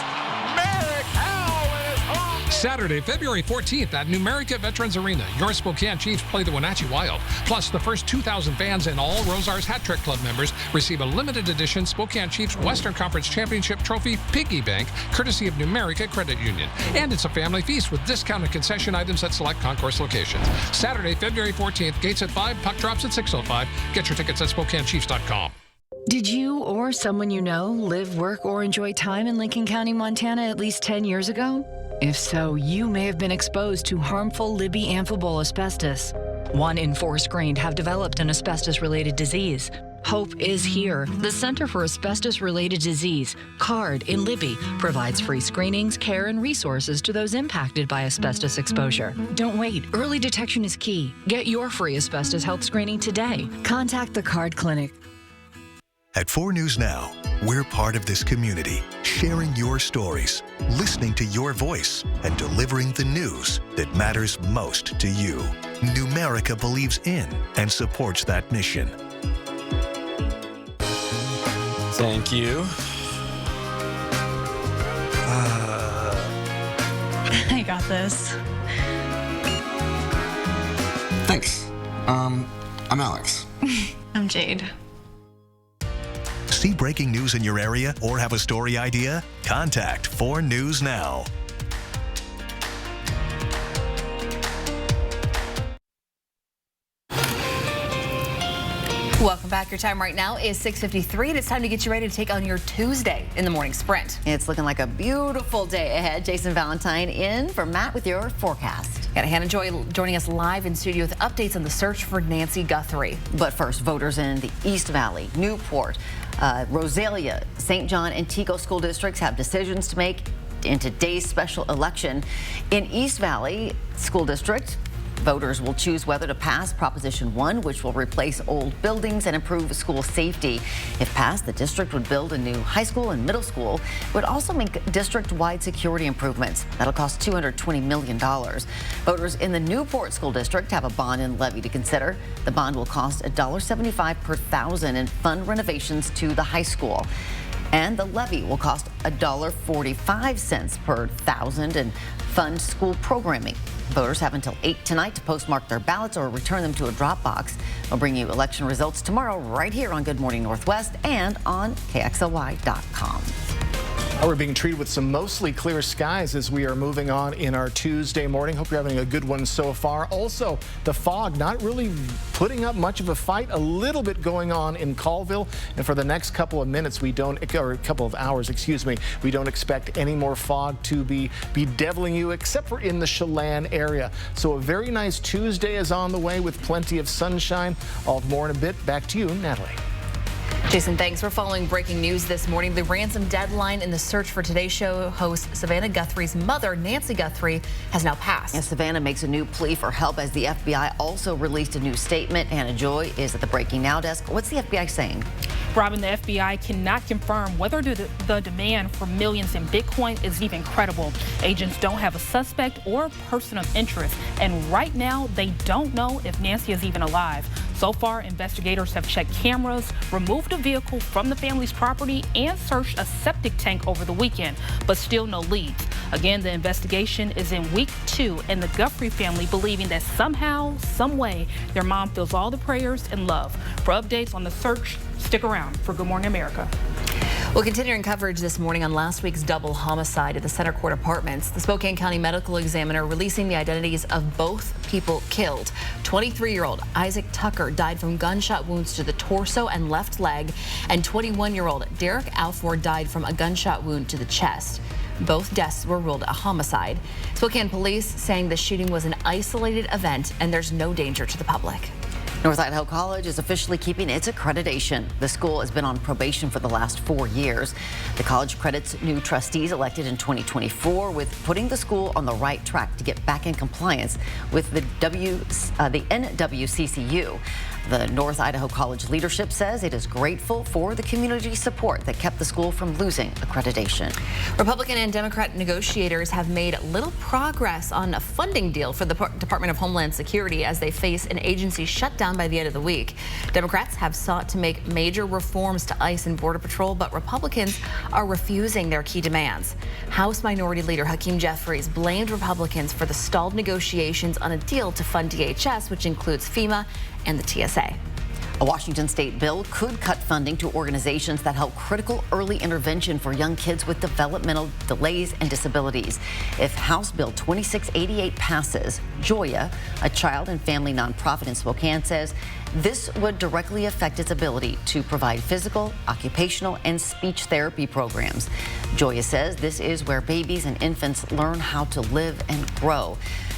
Merrick Howell in his home.
Saturday, February 14th at Numerica Veterans Arena, your Spokane Chiefs play the Wenatchee Wild. Plus, the first 2,000 fans and all Rosars Hat Trick Club members receive a limited edition Spokane Chiefs Western Conference Championship Trophy piggy bank, courtesy of Numerica Credit Union. And it's a family feast with discounted concession items at select concourse locations. Saturday, February 14th, gates at 5, puck drops at 6:05. Get your tickets at SpokaneChiefs.com.
Did you or someone you know live, work, or enjoy time in Lincoln County, Montana at least 10 years ago? If so, you may have been exposed to harmful Libby amphibole asbestos. 1 in 4 screened have developed an asbestos-related disease. Hope is here. The Center for Asbestos-Related Disease, CARD, in Libby, provides free screenings, care, and resources to those impacted by asbestos exposure. Don't wait. Early detection is key. Get your free asbestos health screening today. Contact the CARD Clinic.
At 4 News Now, we're part of this community, sharing your stories, listening to your voice, and delivering the news that matters most to you. Numerica believes in and supports that mission.
Thank you.
I got this.
Thanks. I'm Alex.
I'm Jade.
See breaking news in your area or have a story idea? Contact 4 News Now.
Welcome back. Your time right now is 6:53, and it's time to get you ready to take on your Tuesday in the morning sprint.
It's looking like a beautiful day ahead. Jason Valentine in for Matt with your forecast.
Got Hannah Joy joining us live in studio with updates on the search for Nancy Guthrie.
But first, voters in the East Valley, Newport, Rosalia, St. John, and Tico school districts have decisions to make in today's special election. In East Valley School District, voters will choose whether to pass Proposition 1, which will replace old buildings and improve school safety. If passed, the district would build a new high school and middle school. It would also make district-wide security improvements. That'll cost $220 million. Voters in the Newport School District have a bond and levy to consider. The bond will cost $1.75 per thousand and fund renovations to the high school. And the levy will cost $1.45 per thousand and fund school programming. Voters have until 8 tonight to postmark their ballots or return them to a drop box. We'll bring you election results tomorrow right here on Good Morning Northwest and on KXLY.com.
We're being treated with some mostly clear skies as we are moving on in our Tuesday morning. Hope you're having a good one so far. Also, the fog not really putting up much of a fight. A little bit going on in Colville. And for the next couple of minutes, or a couple of hours, excuse me, we don't expect any more fog to be bedeviling you except for in the Chelan area. So a very nice Tuesday is on the way with plenty of sunshine. All more in a bit. Back to you, Natalie.
Jason, thanks for following breaking news this morning. The ransom deadline in the search for Today's Show host Savannah Guthrie's mother, Nancy Guthrie, has now passed.
And Savannah makes a new plea for help as the FBI also released a new statement. Hannah Joy is at the Breaking Now desk. What's the FBI saying?
Robin, the FBI cannot confirm whether the demand for millions in Bitcoin is even credible. Agents don't have a suspect or person of interest, and right now they don't know if Nancy is even alive. So far, investigators have checked cameras, removed a vehicle from the family's property, and searched a septic tank over the weekend, but still no leads. Again, the investigation is in week 2, and the Guthrie family believing that somehow, some way, their mom feels all the prayers and love. For updates on the search, stick around for Good Morning America.
Well, continuing coverage this morning on last week's double homicide at the Center Court Apartments, the Spokane County Medical Examiner releasing the identities of both people killed. 23-year-old Isaac Tucker died from gunshot wounds to the torso and left leg, and 21-year-old Derek Alford died from a gunshot wound to the chest. Both deaths were ruled a homicide. Spokane police saying the shooting was an isolated event and there's no danger to the public.
North Idaho College is officially keeping its accreditation. The school has been on probation for the last 4 years. The college credits new trustees elected in 2024 with putting the school on the right track to get back in compliance with the NWCCU. The North Idaho College leadership says it is grateful for the community support that kept the school from losing accreditation.
Republican and Democrat negotiators have made little progress on a funding deal for the Department of Homeland Security as they face an agency shutdown by the end of the week. Democrats have sought to make major reforms to ICE and Border Patrol, but Republicans are refusing their key demands. House Minority Leader Hakeem Jeffries blamed Republicans for the stalled negotiations on a deal to fund DHS, which includes FEMA and the TSA.
A Washington state bill could cut funding to organizations that help critical early intervention for young kids with developmental delays and disabilities. If House Bill 2688 passes, Joya, a child and family nonprofit in Spokane, says this would directly affect its ability to provide physical, occupational, and speech therapy programs. Joya says this is where babies and infants learn how to live and grow.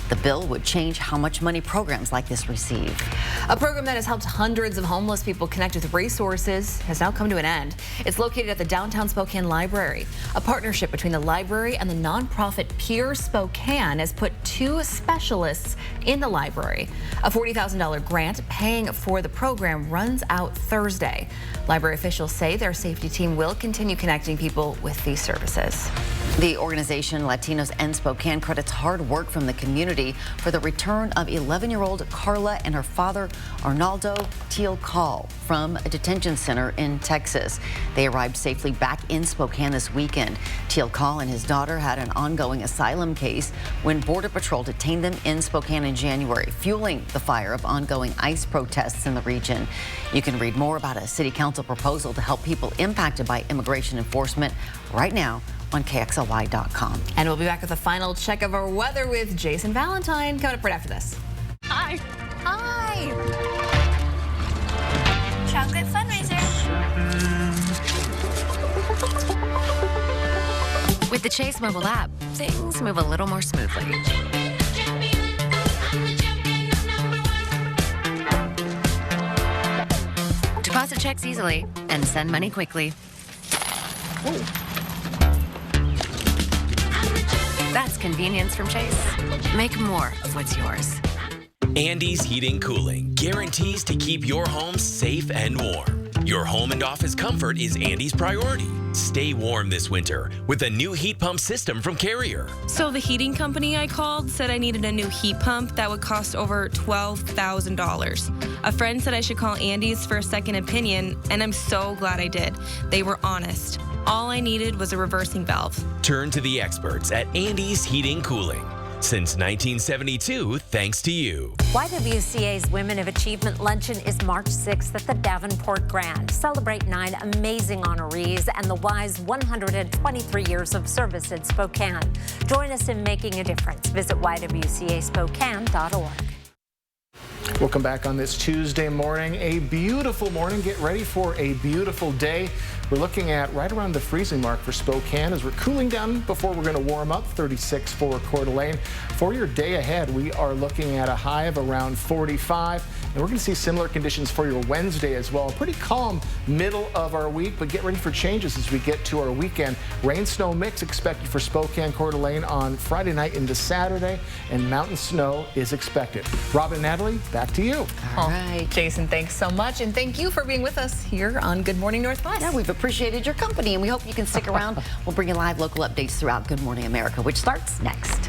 The bill would change how much money programs like this receive.
A program that has helped hundreds of homeless people connect with resources has now come to an end. It's located at the downtown Spokane Library. A partnership between the library and the nonprofit Peer Spokane has put 2 specialists in the library. A $40,000 grant paying for the program runs out Thursday. Library officials say their safety team will continue connecting people with these services.
The organization Latinos End Spokane credits hard work from the community for the return of 11-year-old Carla and her father, Arnaldo Teal Call, from a detention center in Texas. They arrived safely back in Spokane this weekend. Teal Call and his daughter had an ongoing asylum case when Border Patrol detained them in Spokane in January, fueling the fire of ongoing ICE protests in the region. You can read more about a city council proposal to help people impacted by immigration enforcement right now on KXLY.com.
And we'll be back with a final check of our weather with Jason Valentine coming up right after this.
Hi. chocolate fundraiser.
With the Chase mobile app, things move a little more smoothly. Deposit checks easily and send money quickly. That's convenience from Chase. Make more of what's yours.
Andy's Heating Cooling guarantees to keep your home safe and warm. Your home and office comfort is Andy's priority. Stay warm this winter with a new heat pump system from Carrier.
So the heating company I called said I needed a new heat pump that would cost over $12,000. A friend said I should call Andy's for a second opinion, and I'm so glad I did. They were honest. All I needed was a reversing valve.
Turn to the experts at Andy's Heating Cooling. Since 1972, thanks to you.
YWCA's Women of Achievement Luncheon is March 6th at the Davenport Grand. Celebrate 9 amazing honorees and the Y's 123 years of service in Spokane. Join us in making a difference. Visit ywcaspokane.org.
Welcome back on this Tuesday morning. A beautiful morning. Get ready for a beautiful day. We're looking at right around the freezing mark for Spokane as we're cooling down before we're going to warm up. 36 for Coeur d'Alene. For your day ahead, we are looking at a high of around 45. And we're going to see similar conditions for your Wednesday as well. Pretty calm middle of our week, but get ready for changes as we get to our weekend. Rain snow mix expected for Spokane, Coeur d'Alene on Friday night into Saturday, and mountain snow is expected. Robin and Natalie, back to you.
All right, Jason, thanks so much. And thank you for being with us here on Good Morning Northwest.
Yeah, we've appreciated your company, and we hope you can stick around. We'll bring you live local updates throughout Good Morning America, which starts next.